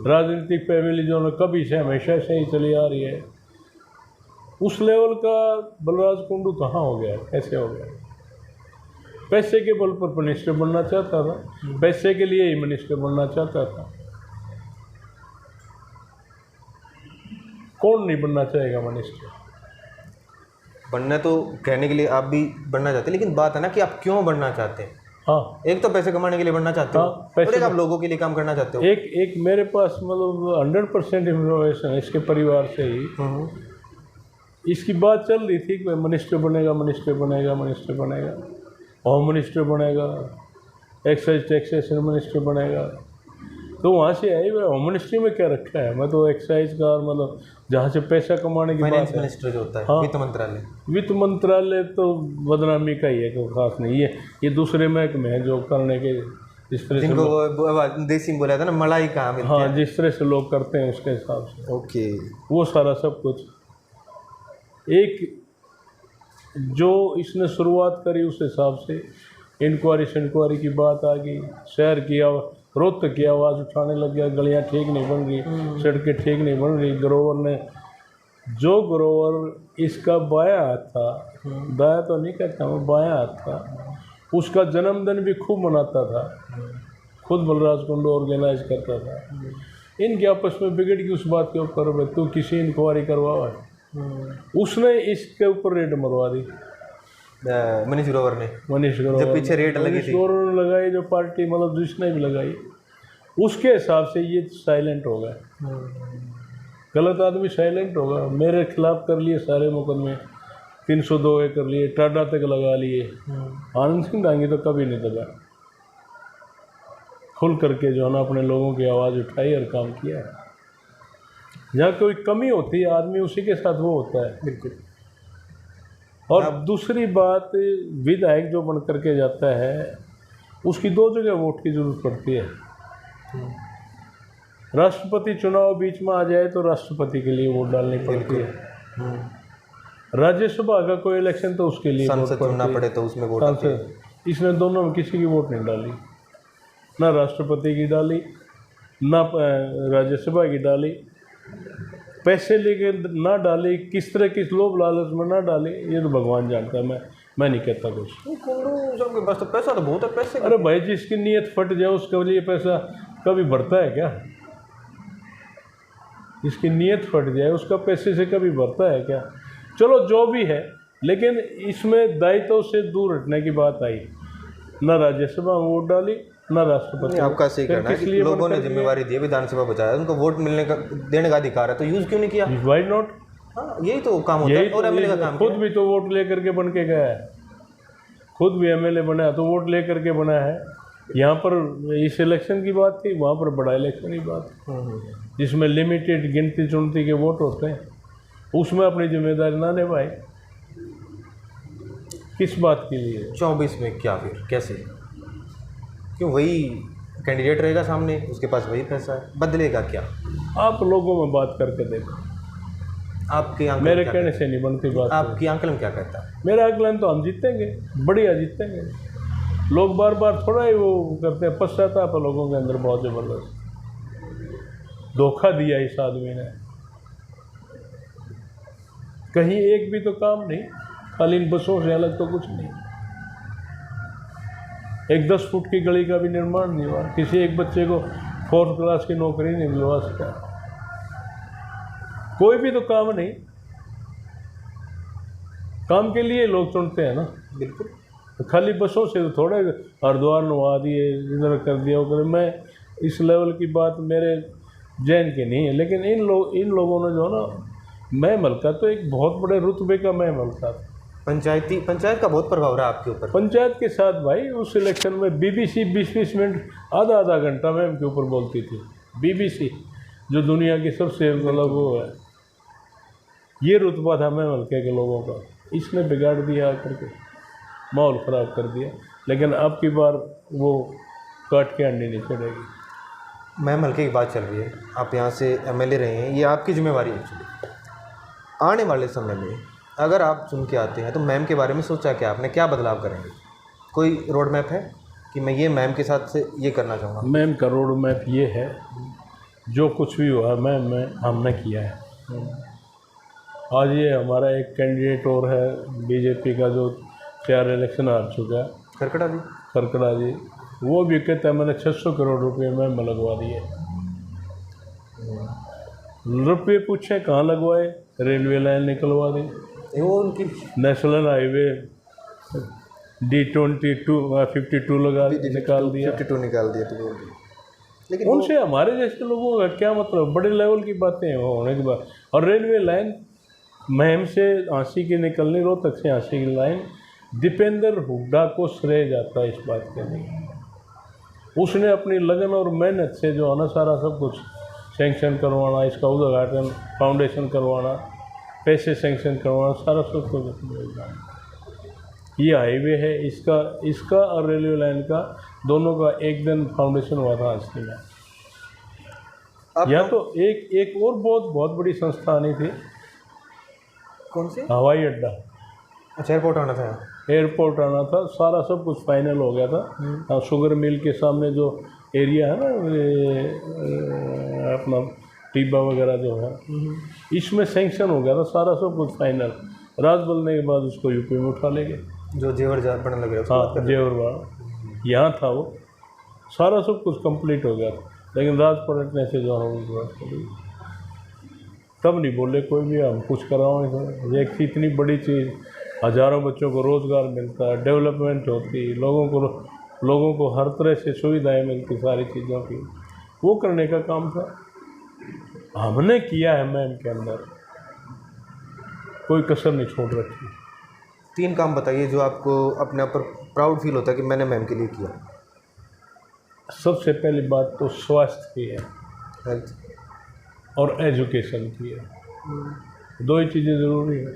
राजनीतिक फैमिली जो कभी से हमेशा से ही चली आ रही है। उस लेवल का बलराज कुंडू कहाँ हो गया, कैसे हो गया? पैसे के बल पर मिनिस्टर बनना चाहता था, पैसे के लिए ही मिनिस्टर बनना चाहता था। कौन नहीं बनना चाहेगा मिनिस्टर? बनना तो कहने के लिए आप भी बनना चाहते हैं, लेकिन बात है ना कि आप क्यों बनना चाहते हैं। हाँ, एक तो पैसे कमाने के लिए बनना चाहते हो, और एक आप लोगों के लिए काम करना चाहते हो। एक मेरे पास मतलब 100% इंफॉर्मेशन है इसके परिवार से ही। इसकी बात चल रही थी कि मिनिस्टर बनेगा, मिनिस्टर बनेगा, मिनिस्टर बनेगा, होम मिनिस्टर बनेगा, एक्साइज टैक्सेशन मिनिस्टर बनेगा। तो वहाँ से आई भाई होम मिनिस्ट्री में क्या रखा है? मैं तो एक्साइज का मतलब जहाँ से पैसा कमाने की बात है। मिनिस्टर जो होता है, हाँ, वित्त मंत्रालय तो बदनामी का ही है, कोई खास नहीं। ये दूसरे महकमे हैं जो करने के, जिस तरह जिनको वो देसी बोला था ना, मलाई कहाँ मिलती है। हाँ, जिस तरह से लोग करते हैं उसके हिसाब से ओके, वो सारा सब कुछ। एक जो इसने शुरुआत करी उस हिसाब से इंक्वायरी की बात आ गई, शहर की रोहतक की आवाज़ उठाने लग गया, गलियाँ ठीक नहीं बन रही, सड़कें ठीक नहीं बन रही। ग्रोवर ने जो ग्रोवर इसका बाया हाथ था, दाया तो नहीं कहता मैं, बाया हाथ था, उसका जन्मदिन भी खूब मनाता था, खुद बलराज कुंडू ऑर्गेनाइज करता था। इनके आपस में बिगड़ गई उस बात के ऊपर, भाई तू किसी इंक्वायरी करवा, उसने इसके ऊपर रेड मरवा दी। मनीष ग्रोवर जब पीछे रेड लगी थी, ग्रोवर ने लगाई, जो पार्टी मतलब जिसने भी लगाई, उसके हिसाब से ये साइलेंट हो गया। गलत आदमी साइलेंट होगा। मेरे खिलाफ कर लिए सारे मुकदमे, 302 कर लिए, टाडा तक लगा लिए। आनंद सिंह दांगी तो कभी नहीं दबा, खुल करके जो है ना अपने लोगों की आवाज़ उठाई और काम किया है। जहाँ कोई कमी होती है आदमी उसी के साथ वो होता है। बिल्कुल। और दूसरी बात, विधायक जो बन करके जाता है उसकी 2 जगह वोट की ज़रूरत पड़ती है। राष्ट्रपति चुनाव बीच में आ जाए तो राष्ट्रपति के लिए वोट डालनी पड़ती है। राज्यसभा का कोई इलेक्शन तो उसके लिए सांसद चुनना पड़े तो उसमें वोट आती है। इसने दोनों में किसी की वोट नहीं डाली, ना राष्ट्रपति की डाली, ना राज्यसभा की डाली। पैसे लेके ना डाली, किस तरह किस लोभ लालच में ना डाली, ये तो भगवान जानता है। मैं नहीं कहता कुछ। सबके पास तो पैसा तो बहुत है, पैसे। अरे भाई, जिसकी नीयत फट जाए उसके लिए पैसा कभी बढ़ता है क्या? जिसकी नीयत फट जाए उसका पैसे से कभी बढ़ता है क्या? चलो जो भी है, लेकिन इसमें दायित्व से दूर हटने की बात आई। ना राज्यसभा में वोट डाली, ना राष्ट्रपति। आपका सही कहना है कि लोगों ने जिम्मेवारी दी, विधानसभा बचाया, उनको वोट मिलने का देने का अधिकार है, तो यूज क्यों नहीं किया? Why not? हाँ, यही तो काम होता है। और एमएलए का काम, खुद भी तो वोट लेकर के बन के गया है, खुद भी एमएलए बना तो वोट लेकर के बना है। यहाँ पर इस इलेक्शन की बात थी, वहाँ पर बड़ा इलेक्शन की बात, जिसमें लिमिटेड गिनती चुनती के वोट होते हैं, उसमें अपनी जिम्मेदारी ना निभाए, किस बात के लिए? 24 में क्या फिर कैसे? क्यों वही कैंडिडेट रहेगा सामने, उसके पास वही पैसा है, बदलेगा क्या? आप लोगों में बात करके देखो। आपके आंकलन मेरे कहने से नहीं बनती बात। आपकी आंकलन क्या कहता है? मेरा आंकलन तो हम जीतेंगे, बढ़िया जीतेंगे। लोग बार बार थोड़ा ही वो करते हैं, पश्चाताप लोगों के अंदर बहुत ज़बरदस्त। धोखा दिया इस आदमी ने, कहीं एक भी तो काम नहीं। खाली इन बसों से अलग तो कुछ नहीं। एक 10 फुट की गली का भी निर्माण नहीं हुआ, किसी एक बच्चे को 4th क्लास की नौकरी नहीं मिलवा सका, कोई भी तो काम नहीं। काम के लिए लोग चुनते हैं ना। बिल्कुल। तो खाली बसों से तो थोड़े हरिद्वार नवा दिए, इधर कर दिया वो कर। मैं इस लेवल की बात मेरे जैन की नहीं है, लेकिन इन लोगों ने जो ना महमल का तो एक बहुत बड़े रुतबे का महमल था। पंचायत का बहुत प्रभाव रहा आपके ऊपर। पंचायत के साथ भाई उस इलेक्शन में बीबीसी 20-20 मिनट आधा घंटा मैम के ऊपर बोलती थी। बीबीसी जो दुनिया की सबसे मतलब वो है, ये रुतबा था महमल के लोगों का। इसने बिगाड़ दिया आकर के, माहौल ख़राब कर दिया। लेकिन अब की बार वो काट के अंडी नहीं चढ़ेगी। मैम हल्के की बात चल रही है, आप यहाँ से एमएलए रहे हैं, ये आपकी जिम्मेवारी है एक्चुअली। आने वाले समय में अगर आप चुन के आते हैं तो मैम के बारे में सोचा क्या आपने, क्या बदलाव करेंगे? कोई रोड मैप है कि मैं ये मैम के साथ से ये करना चाहूँगा? मैम का रोड मैप ये है, जो कुछ भी हुआ मैम में हमने किया है। आज ये हमारा एक कैंडिडेट और है बीजेपी का जो 4 इलेक्शन हार चुका है, खरकड़ा जी, वो भी कहता है मैंने 600 करोड़ रुपए मैम में लगवा दिए। रुपये पूछे कहाँ लगवाए? रेलवे लाइन निकलवा दी, वो उनकी नेशनल हाईवे D22 निकाल दिया। 52 निकाल दिया। तो लेकिन उनसे हमारे जैसे लोगों का क्या मतलब? बड़े लेवल की बातें हैं वो होने के बाद। और रेलवे लाइन महम से आंसी की निकलनी, रोहतक से आंसी की लाइन दीपेंद्र हुड्डा को श्रेय जाता है इस बात के लिए। उसने अपनी लगन और मेहनत से जो है ना सारा सब कुछ सेंक्शन करवाना, इसका उद्घाटन, फाउंडेशन करवाना, पैसे सेंक्शन करवाना, सारा सब कुछ। ये हाईवे है, इसका और रेलवे लाइन का दोनों का एक दिन फाउंडेशन हुआ था आंसी में। या तो एक और बहुत बड़ी संस्था आनी थी। कौन सी? हवाई अड्डा। अच्छा, एयरपोर्ट आना था। एयरपोर्ट आना था, सारा सब कुछ फाइनल हो गया था। शुगर मिल के सामने जो एरिया है ना, अपना टीबा वगैरह जो है, इसमें सेंक्शन हो गया था, सारा सब कुछ फाइनल। राज बोलने के बाद उसको यूपी में उठा ले गए, जो जेवर बनने लग गया। हाँ, जेवर यहाँ था वो, सारा सब कुछ कंप्लीट हो गया था। लेकिन राज पलटने से जो है तब नहीं बोले कोई भी हम कुछ कराओ। एक इतनी बड़ी चीज़, हज़ारों बच्चों को रोज़गार मिलता है, डेवलपमेंट होती, लोगों को हर तरह से सुविधाएं मिलती, सारी चीज़ों की, वो करने का काम था। हमने किया है मैम के अंदर, कोई कसर नहीं छोड़ रखी। 3 काम बताइए जो आपको अपने ऊपर प्राउड फील होता है कि मैंने मैम के लिए किया। सबसे पहली बात तो स्वास्थ्य की है, हेल्थ और एजुकेशन की है। 2 ही चीज़ें ज़रूरी है।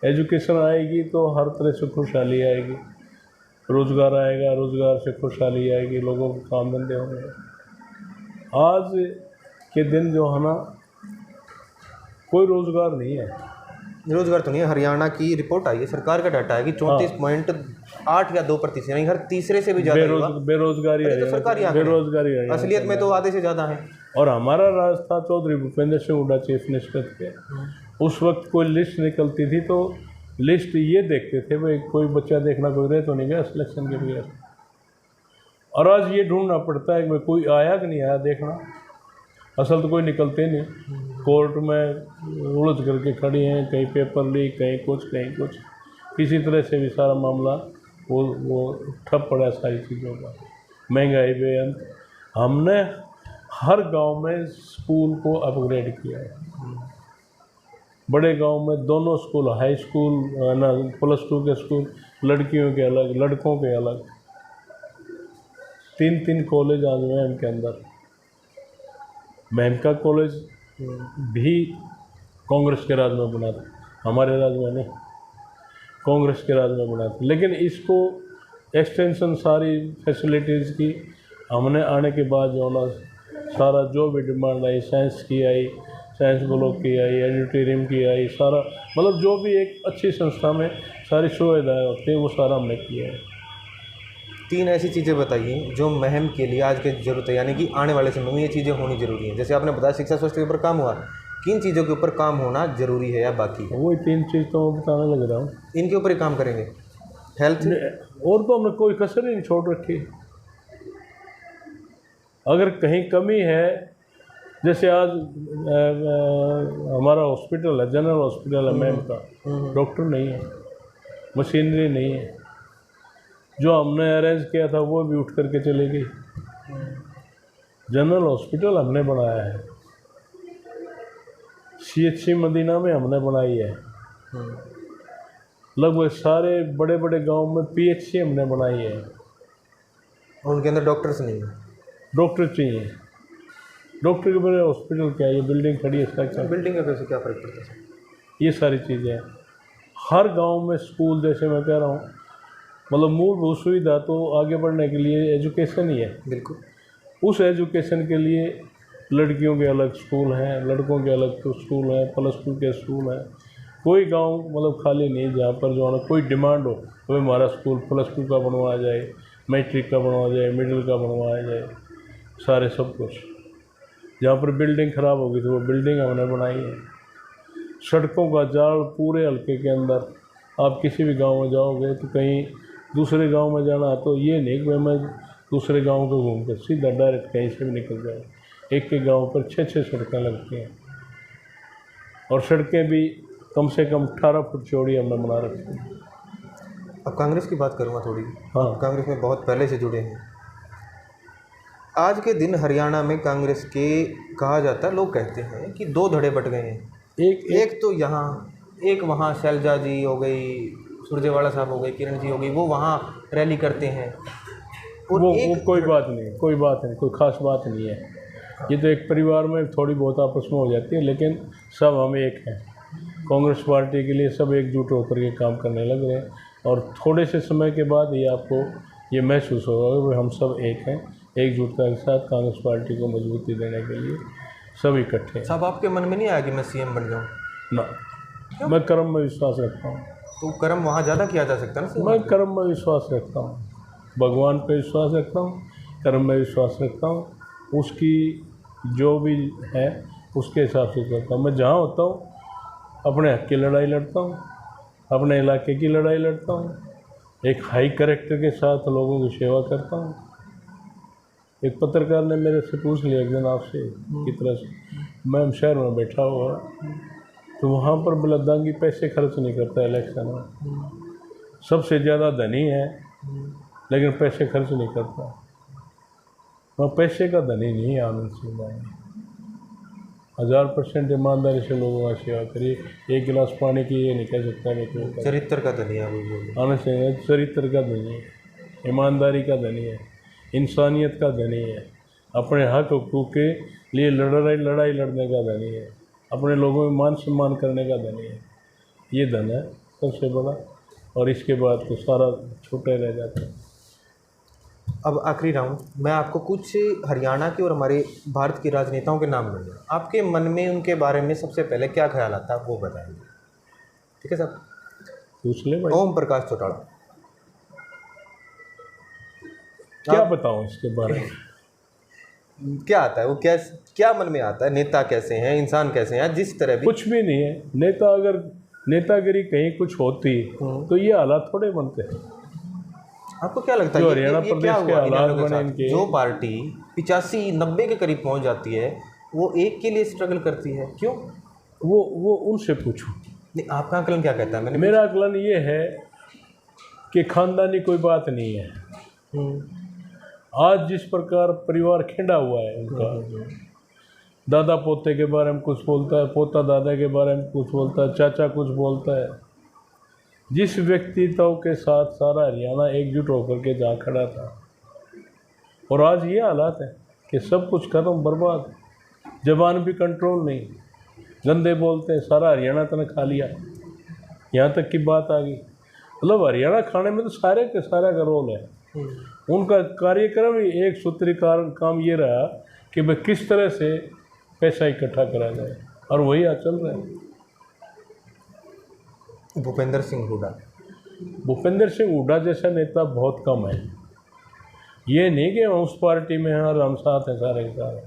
एजुकेशन आएगी तो हर तरह से खुशहाली आएगी, रोज़गार आएगा, रोज़गार से खुशहाली आएगी, लोगों को काम धंधे होंगे। आज के दिन जो है ना, कोई रोज़गार नहीं है। रोज़गार तो नहीं है। हरियाणा की रिपोर्ट आई है, सरकार का डाटा है कि 34.8 या 2% यानी हर तीसरे से भी ज़्यादा बेरोजगारी है। असलियत में तो आधे से ज़्यादा है। और हमारा राज था चौधरी भूपेंद्र सिंह हुड्डा चीफ मिनिस्टर के, उस वक्त कोई लिस्ट निकलती थी तो लिस्ट ये देखते थे भाई कोई बच्चा देखना कोई रह तो नहीं गया सिलेक्शन के बगैर। और आज ये ढूंढना पड़ता है कि कोई आया कि नहीं आया देखना। असल तो कोई निकलते नहीं, कोर्ट में उलझ करके खड़ी हैं, कहीं पेपर लीक, कहीं कुछ, किसी तरह से भी सारा मामला वो ठप पड़ा है सारी चीज़ों का। महंगाई बेअंत। हमने हर गांव में स्कूल को अपग्रेड किया है। बड़े गांव में दोनों स्कूल, हाई स्कूल ना, +2 के स्कूल, लड़कियों के अलग, लड़कों के अलग, 3 कॉलेज आज मैम के अंदर। मैम का कॉलेज भी कांग्रेस के राज में बना था, हमारे राज में नहीं, कांग्रेस के राज में बना था। लेकिन इसको एक्सटेंशन सारी फैसिलिटीज़ की हमने आने के बाद जो ना सारा जो भी डिमांड आई, साइंस की आई, साइंस ब्लॉक की आई, एडिटोरियम की आई, सारा मतलब जो भी एक अच्छी संस्था में सारी सुविधाएँ होती हैं वो सारा हमने किया है। 3 ऐसी चीज़ें बताइए जो महम के लिए आज की ज़रूरत है, यानी कि आने वाले समय में ये चीज़ें होनी ज़रूरी है। जैसे आपने बताया शिक्षा स्वास्थ्य के ऊपर काम हुआ, किन चीज़ों के ऊपर काम होना जरूरी है या बाकी है? वही 3 चीज़ तो मैं बताने लग रहा हूँ। इनके ऊपर ही काम करेंगे। हेल्थ, और तो हमने कोई कसर ही नहीं छोड़ रखी। अगर कहीं कमी है, जैसे आज हमारा हॉस्पिटल है, जनरल हॉस्पिटल है मैम का, डॉक्टर नहीं है, मशीनरी नहीं है। जो हमने अरेंज किया था वो भी उठ करके चली गई। जनरल हॉस्पिटल हमने बनाया है, CHC मदीना में हमने बनाई है। लगभग सारे बड़े बड़े गांव में PHC हमने बनाई है। और उनके अंदर डॉक्टर्स नहीं है। डॉक्टर चाहिए, डॉक्टर के बगैर हॉस्पिटल क्या है? ये बिल्डिंग खड़ी है, इसका क्या? बिल्डिंग का कैसे क्या फर्क पड़ता है? ये सारी चीज़ें हैं। हर गांव में स्कूल, जैसे मैं कह रहा हूँ, मतलब मूलभूत सुविधा तो आगे बढ़ने के लिए एजुकेशन ही है। बिल्कुल। उस एजुकेशन के लिए लड़कियों के अलग स्कूल हैं, लड़कों के अलग तो स्कूल हैं, +2 के स्कूल हैं। कोई गांव मतलब खाली नहीं जहाँ पर जो है ना कोई डिमांड हो, तो हमारा स्कूल +2 का बनवाया जाए, मैट्रिक का बनवाया जाए, मिडिल का बनवाया जाए, सारे सब कुछ। जहाँ पर बिल्डिंग ख़राब होगी तो वो बिल्डिंग हमने बनाई है। सड़कों का जाल पूरे हल्के के अंदर, आप किसी भी गांव में जाओगे तो कहीं दूसरे गांव में जाना तो ये नहीं कि मैं दूसरे गांव को घूम कर सीधा डायरेक्ट कहीं से भी निकल जाए। एक के गांव पर 6-6 सड़कें लगती हैं, और सड़कें भी कम से कम 18 फुट चौड़ी हमने बना रखी है। अब कांग्रेस की बात करूँगा थोड़ी। हाँ। कांग्रेस में बहुत पहले से जुड़े हैं। आज के दिन हरियाणा में कांग्रेस के कहा जाता है, लोग कहते हैं कि 2 धड़े बट गए हैं। एक तो यहाँ, एक वहाँ। शैलजा जी हो गई, सुरजेवाला साहब हो गए, किरण जी हो गई, वो वहाँ रैली करते हैं। और वो कोई बात नहीं, कोई बात नहीं, कोई ख़ास बात नहीं है। ये तो एक परिवार में थोड़ी बहुत आपस में हो जाती है, लेकिन सब हम एक हैं। कांग्रेस पार्टी के लिए सब एकजुट होकर के काम करने लग रहे हैं, और थोड़े से समय के बाद ये आपको ये महसूस होगा कि हम सब एक हैं। एकजुटता के साथ कांग्रेस पार्टी को मजबूती देने के लिए सब इकट्ठे हैं। साहब, आपके मन में नहीं आया कि मैं CM बन जाऊँ? ना, मैं कर्म में विश्वास रखता हूँ। तो कर्म वहाँ ज़्यादा किया जा सकता है ना? मैं कर्म में विश्वास रखता हूँ, भगवान पे विश्वास रखता हूँ, कर्म में विश्वास रखता हूँ। उसकी जो भी है उसके हिसाब से करता हूँ। मैं जहाँ होता हूँ अपने हक की लड़ाई लड़ता हूँ, अपने इलाके की लड़ाई लड़ता हूँ, एक हाई कैरेक्टर के साथ लोगों की सेवा करता हूँ। एक पत्रकार ने मेरे से पूछ लिया एक दिन आपसे की तरह से, मैं शहर में बैठा हुआ तो वहाँ पर बलदांगी पैसे खर्च नहीं करता इलेक्शन में, सबसे ज़्यादा धनी है लेकिन पैसे खर्च नहीं करता। मैं पैसे का धनी नहीं है आनंद सिंह दांगी। 1000% ईमानदारी से लोगों का सेवा करिए। एक गिलास पानी की ये नहीं कह सकता मैं क्यों। चरित्र का धनी है वो। आनंद सिंह चरित्र का धनी है, ईमानदारी का धनी है, इंसानियत का धनी है, अपने हक हकूक़ के लिए लड़ाई लड़ने का धनी है, अपने लोगों में मान सम्मान करने का धनी है। ये धन है सबसे बड़ा, और इसके बाद तो सारा छोटे रह जाता है। अब आखिरी राउंड, मैं आपको कुछ हरियाणा के और हमारे भारत के राजनेताओं के नाम लूँगा। आपके मन में उनके बारे में सबसे पहले क्या ख्याल आता है वो बताइए, ठीक है साहब? पूछ ले भाई। ओम प्रकाश चौटाला। क्या बताऊँ इसके बारे में? क्या आता है वो, क्या मन में आता है? नेता कैसे हैं, इंसान कैसे हैं, जिस तरह भी? कुछ भी नहीं है। नेता अगर नेतागिरी कहीं कुछ होती तो ये हालात थोड़े बनते हैं। आपको क्या लगता है जो हरियाणा प्रदेश के हालात बने इनके, जो पार्टी 85-90 के करीब पहुंच जाती है वो एक के लिए स्ट्रगल करती है, क्यों? वो उनसे पूछो। नहीं, आपका आकलन क्या कहता है? मेरा आकलन ये है कि खानदानी कोई बात नहीं है। आज जिस प्रकार परिवार खिंडा हुआ है उनका, दादा पोते के बारे में कुछ बोलता है, पोता दादा के बारे में कुछ बोलता है, चाचा कुछ बोलता है। जिस व्यक्तित्व के साथ सारा हरियाणा एकजुट होकर के जहाँ खड़ा था, और आज ये हालात है कि सब कुछ खत्म, बर्बाद, जबान भी कंट्रोल नहीं, गंदे बोलते हैं, सारा हरियाणा तने खा लिया, यहाँ तक की बात आ गई। मतलब हरियाणा खाने में तो सारे के सारा का रोल है। उनका कार्यक्रम ही एक सूत्री काम ये रहा कि भाई किस तरह से पैसा इकट्ठा करा जाए, और वही आज चल रहा है। भूपेंद्र सिंह हुड्डा। भूपेंद्र सिंह हुड्डा जैसा नेता बहुत कम है। ये नहीं कि हम उस पार्टी में हैं और हम साथ हैं सारे के सारे।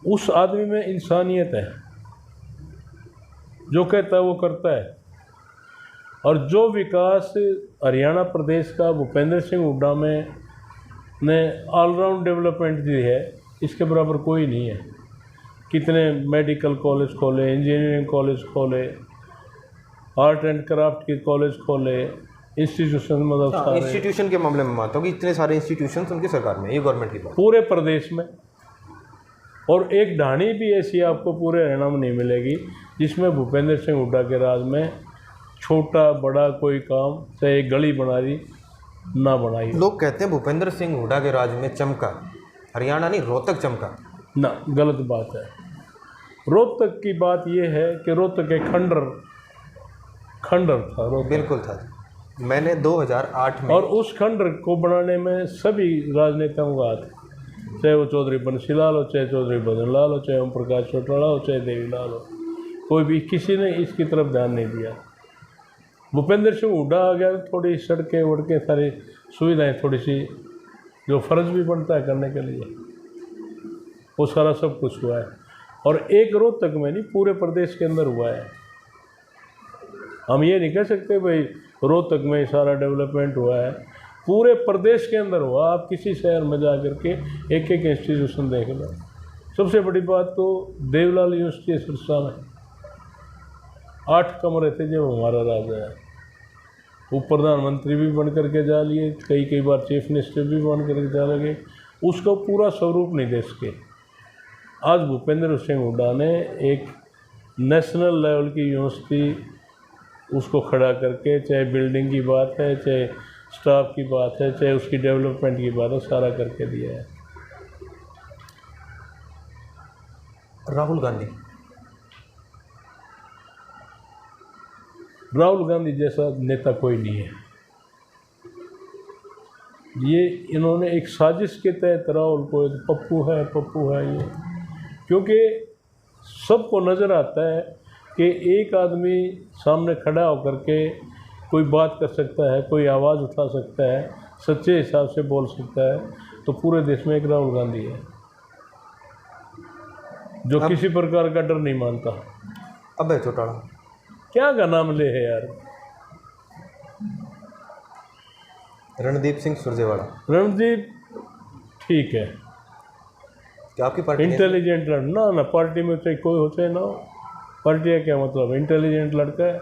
उस आदमी में इंसानियत है, जो कहता है वो करता है। और जो विकास हरियाणा प्रदेश का भूपेंद्र सिंह हुड्डा में ने ऑलराउंड डेवलपमेंट दी है, इसके बराबर कोई नहीं है। कितने मेडिकल कॉलेज खोले, इंजीनियरिंग कॉलेज खोले, आर्ट एंड क्राफ्ट के कॉलेज खोले, इंस्टीट्यूशन मतलब सारे इंस्टीट्यूशन के मामले में मानता हूँ कि इतने सारे इंस्टीट्यूशन उनकी सरकार में, ये गवर्नमेंट की बात। पूरे प्रदेश में। और एक ढाणी भी ऐसी आपको पूरे हरियाणा में नहीं मिलेगी जिसमें भूपेंद्र सिंह हुड्डा के राज में छोटा बड़ा कोई काम, चाहे एक गली बना दी ना बनाई। लोग कहते हैं भूपेंद्र सिंह हुड्डा के राज में चमका, हरियाणा नहीं रोहतक चमका। ना, गलत बात है। रोहतक की बात यह है कि रोहतक एक खंडर था रोहतक। बिल्कुल था, मैंने 2008 में। और उस खंडर को बनाने में सभी राजनेताओं का हाथ, चाहे वो चौधरी बंसीलाल हो, चाहे चौधरी भजन लाल हो, चाहे ओम प्रकाश चौटाला हो, चाहे देवीलाल हो, कोई भी किसी ने इसकी तरफ ध्यान नहीं दिया। भूपेंद्र सिंह हुड्डा आ गया तो थोड़ी सड़कें वड़कें सारी सुविधाएं थोड़ी सी जो फ़र्ज भी बनता है करने के लिए, वो सारा सब कुछ हुआ है। और एक रोहतक में नहीं, पूरे प्रदेश के अंदर हुआ है। हम ये नहीं कह सकते भाई रोहतक में ही सारा डेवलपमेंट हुआ है, पूरे प्रदेश के अंदर हुआ। आप किसी शहर में जा कर के एक एक इंस्टीट्यूशन देख लो। सबसे बड़ी बात तो देवलाल यूनिवर्सिटी सिरसा में 8 कमरे थे जब हमारा राजा है। वो प्रधानमंत्री भी बन करके जा लिए, कई बार चीफ मिनिस्टर भी बन करके जा लगे, उसको पूरा स्वरूप नहीं दे सके। आज भूपेंद्र सिंह हुड्डा ने एक नेशनल लेवल की यूनिवर्सिटी उसको खड़ा करके, चाहे बिल्डिंग की बात है, चाहे स्टाफ की बात है, चाहे उसकी डेवलपमेंट की बात है, सारा करके दिया है। राहुल गांधी जैसा नेता कोई नहीं है। ये इन्होंने एक साजिश के तहत राहुल को पप्पू है ये, क्योंकि सबको नज़र आता है कि एक आदमी सामने खड़ा होकर के कोई बात कर सकता है, कोई आवाज़ उठा सकता है, सच्चे हिसाब से बोल सकता है, तो पूरे देश में एक राहुल गांधी है जो किसी प्रकार का डर नहीं मानता। अबे चौटाला क्या का नाम ले है यार। रणदीप सिंह सुरजेवाला। रणदीप ठीक है, क्या आपकी पार्टी इंटेलिजेंट लड़ना ना, पार्टी में चाहे कोई हो चाहे ना हो, पार्टी का क्या मतलब। इंटेलिजेंट लड़का है,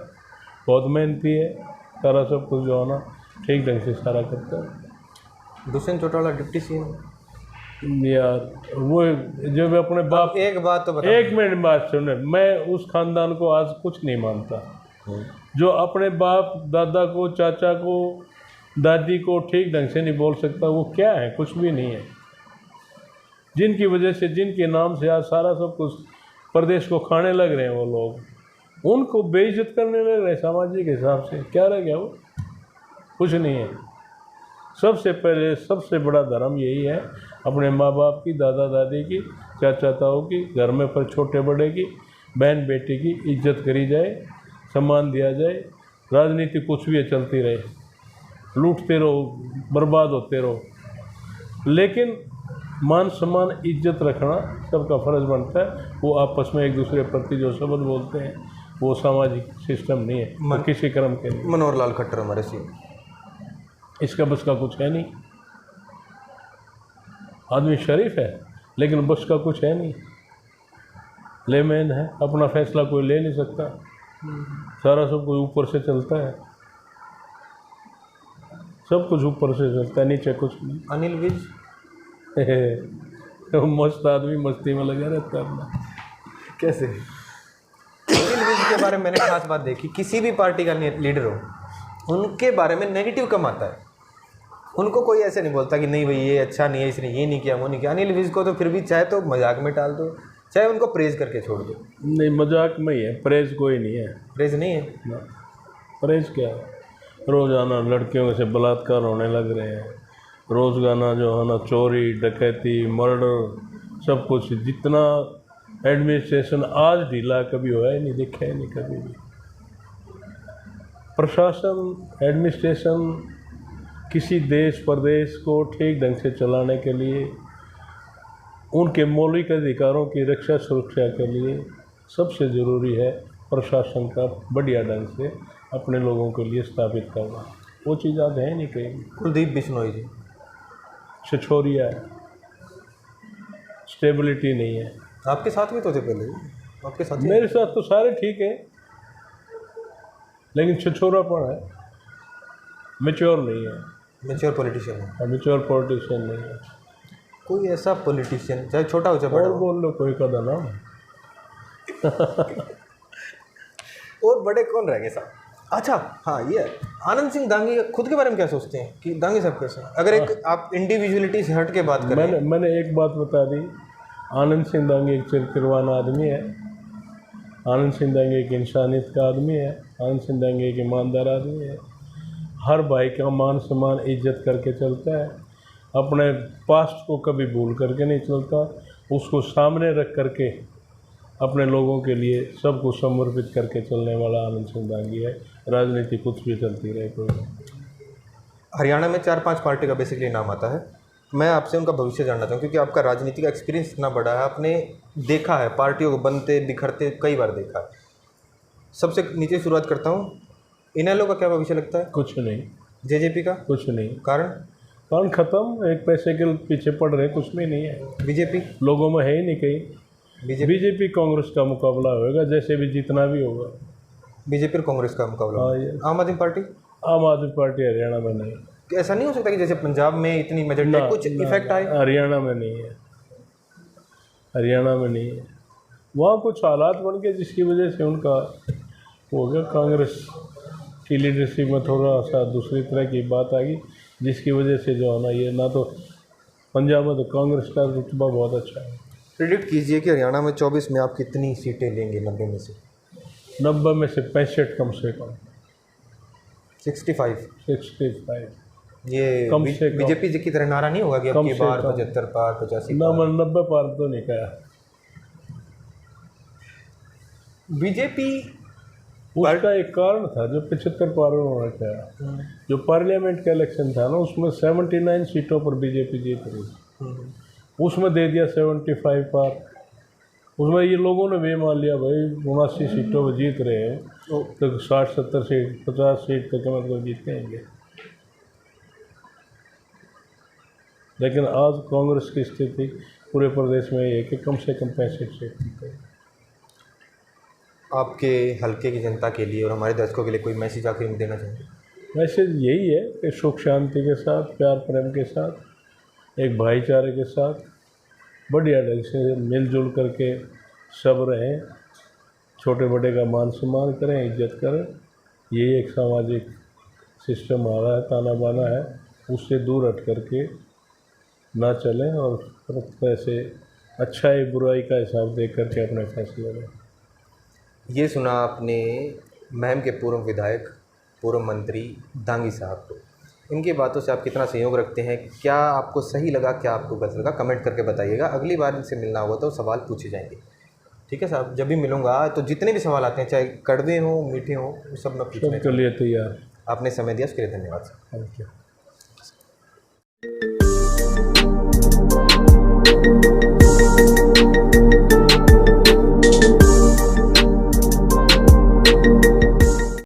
बहुत मेहनती है, सारा सब कुछ जो है ना ठीक ढंग से सारा करता है। दुष्यंत चौटाला डिप्टी सीएम यार, वो जब अपने बाप, एक बात तो बता, एक मिनट बात सुने, मैं उस खानदान को आज कुछ नहीं मानता जो अपने बाप दादा को, चाचा को, दादी को ठीक ढंग से नहीं बोल सकता। वो क्या है? कुछ भी नहीं है। जिनकी वजह से, जिनके नाम से आज सारा सब कुछ प्रदेश को खाने लग रहे हैं वो लोग, उनको बेइज्जत करने लग रहे हैं सामाजिक हिसाब से। क्या रह गया? वो कुछ नहीं है। सबसे पहले सबसे बड़ा धर्म यही है, अपने माँ बाप की, दादा दादी की, चाचा ताऊ की, घर में पर छोटे बड़े की, बहन बेटी की इज्जत करी जाए, सम्मान दिया जाए। राजनीति कुछ भी चलती रहे, लूटते रहो, बर्बाद होते रहो, लेकिन मान सम्मान इज्जत रखना सबका फर्ज बनता है। वो आपस में एक दूसरे प्रति जो शब्द बोलते हैं वो सामाजिक सिस्टम नहीं है, वो किसी क्रम के नहीं। मनोहर लाल खट्टर हमारे सीएम, इसका बस का कुछ है नहीं। आदमी शरीफ है लेकिन बस का कुछ है नहीं, लेमैन है, अपना फैसला कोई ले नहीं सकता, सारा सब कोई ऊपर से चलता है, सब कुछ ऊपर से चलता है, नीचे कुछ नहीं। अनिल विज मस्त आदमी मस्ती में लगा रहता है अपना। कैसे? अनिल विज के बारे में मैंने खास बात देखी, किसी भी पार्टी का लीडर हो उनके बारे में नेगेटिव कम आता है। उनको कोई ऐसे नहीं बोलता कि नहीं भाई ये अच्छा नहीं है, इसने ये नहीं किया, वो नहीं किया। अनिल विज को तो फिर भी चाहे तो मजाक में टाल दो, चाहे उनको प्रेज करके छोड़ दो। नहीं, मजाक में ही है, प्रेज कोई नहीं है। प्रेज नहीं है ना, प्रेज क्या है? रोज़ाना लड़कियों से बलात्कार होने लग रहे हैं, रोज़ाना जो है ना चोरी डकैती मर्डर सब कुछ। जितना एडमिनिस्ट्रेशन आज ढीला कभी हुआ ही नहीं, देखा ही नहीं कभी भी। प्रशासन, एडमिनिस्ट्रेशन किसी देश प्रदेश को ठीक ढंग से चलाने के लिए, उनके मौलिक अधिकारों की रक्षा सुरक्षा के लिए सबसे ज़रूरी है प्रशासन का बढ़िया ढंग से अपने लोगों के लिए स्थापित करना, वो चीज़ आज है नहीं कहीं। कुलदीप बिश्नोई जी, छिछोरिया है, स्टेबिलिटी नहीं है। आपके साथ में तो थे पहले, आपके साथ मेरे साथ तो सारे ठीक है, लेकिन छिछोरापन है, मेच्योर नहीं है, मेच्योर पॉलिटिशियन है। मेच्योर पॉलिटिशियन नहीं है। कोई ऐसा पॉलिटिशियन चाहे छोटा हो चाहे बड़ा और हो, बोल लो कोई का नाम। और बड़े कौन रह गए साहब? अच्छा हाँ, ये है। आनंद सिंह दांगी खुद के बारे में क्या सोचते हैं कि दांगी साहब कैसे हैं? अगर एक आप इंडिविजुअलिटी से हट के बात करें। मैंने एक बात बता दी, आनंद सिंह दांगी एक चरित्रवान आदमी है, आनंद सिंह दांगी एक इंसानियत का आदमी है, आनंद सिंह दांगी एक ईमानदार आदमी है, हर भाई का मान सम्मान इज्जत करके चलता है, अपने पास्ट को कभी भूल करके नहीं चलता, उसको सामने रख करके अपने लोगों के लिए सबको समर्पित करके चलने वाला आनंद सिंह दांगी है। राजनीति कुछ भी चलती रहे कोई। हरियाणा में 4-5 पार्टी का बेसिकली नाम आता है। मैं आपसे उनका भविष्य जानना चाहूँ क्योंकि आपका राजनीति का एक्सपीरियंस इतना बड़ा है, आपने देखा है पार्टियों को बनते बिखरते कई बार देखा है। सबसे नीचे शुरुआत करता हूँ, इनेलो का क्या भविष्य लगता है? कुछ नहीं। जेजेपी का? कुछ नहीं। कारण ख़त्म, एक पैसे के पीछे पड़ रहे, कुछ भी नहीं है। बीजेपी लोगों में है ही नहीं कहीं। बीजेपी कांग्रेस का मुकाबला होगा, जैसे भी जितना भी होगा। बीजेपी और कांग्रेस का मुकाबला। हाँ, ये आम आदमी पार्टी? आम आदमी पार्टी हरियाणा में नहीं। ऐसा नहीं हो सकता कि जैसे पंजाब में इतनी मेजॉरिटी है, कुछ इफेक्ट आए? हरियाणा में नहीं है, हरियाणा में नहीं है। वहाँ कुछ हालात बन गए जिसकी वजह से उनका हो गया, कांग्रेस की लीडरशिप में थोड़ा सा दूसरी तरह की बात आ गई, जिसकी वजह से जो है ना, ये ना तो पंजाब में तो कांग्रेस का रुतबा बहुत अच्छा है। प्रेडिक्ट कीजिए कि हरियाणा में 24 में आप कितनी सीटें लेंगे 90 में से? 90 में से 65 कम से कम। 65? ये कम से कम। बीजेपी जी की तरह नारा नहीं होगा कि अब की बार 75 पार 85 पार? 90 पार तो नहीं कहा। बीजेपी उसका एक कारण था, जो 75 पार उन्होंने कहा, जो पार्लियामेंट का इलेक्शन था ना, उसमें 79 सीटों पर बीजेपी जीत रही, उसमें दे दिया 75 पार। उसमें ये लोगों ने भी मान लिया भाई 79 सीटों पर जीत रहे हैं तो 60-70 सीट 50 सीट तो कम अज़ कम जीतेंगे। लेकिन आज कांग्रेस की स्थिति पूरे प्रदेश में है कि कम से कम 65 सीट जीते। आपके हल्के की जनता के लिए और हमारे दर्शकों के लिए कोई मैसेज आखिर में देना चाहेंगे? मैसेज यही है कि सुख शांति के साथ, प्यार प्रेम के साथ, एक भाईचारे के साथ बढ़िया ढंग से मिलजुल करके सब रहें, छोटे बड़े का मान सम्मान करें, इज्जत करें। यही एक सामाजिक सिस्टम आ रहा है, ताना बाना है, उससे दूर हट करके ना चलें और ऐसे अच्छाई बुराई का हिसाब देख करके अपने फैसले लें। ये सुना आपने महम के पूर्व विधायक, पूर्व मंत्री दांगी साहब को। इनकी बातों से आप कितना सहयोग रखते हैं? क्या आपको सही लगा, क्या आपको गलत लगा? कमेंट करके बताइएगा। अगली बार इनसे मिलना होगा तो सवाल पूछे जाएंगे। ठीक है साहब, जब भी मिलूंगा तो जितने भी सवाल आते हैं, चाहे कड़वे हों मीठे हों, सब मैं पूछने के लिए तैयार। आपने समय दिया उसके लिए धन्यवाद सर। Thank you.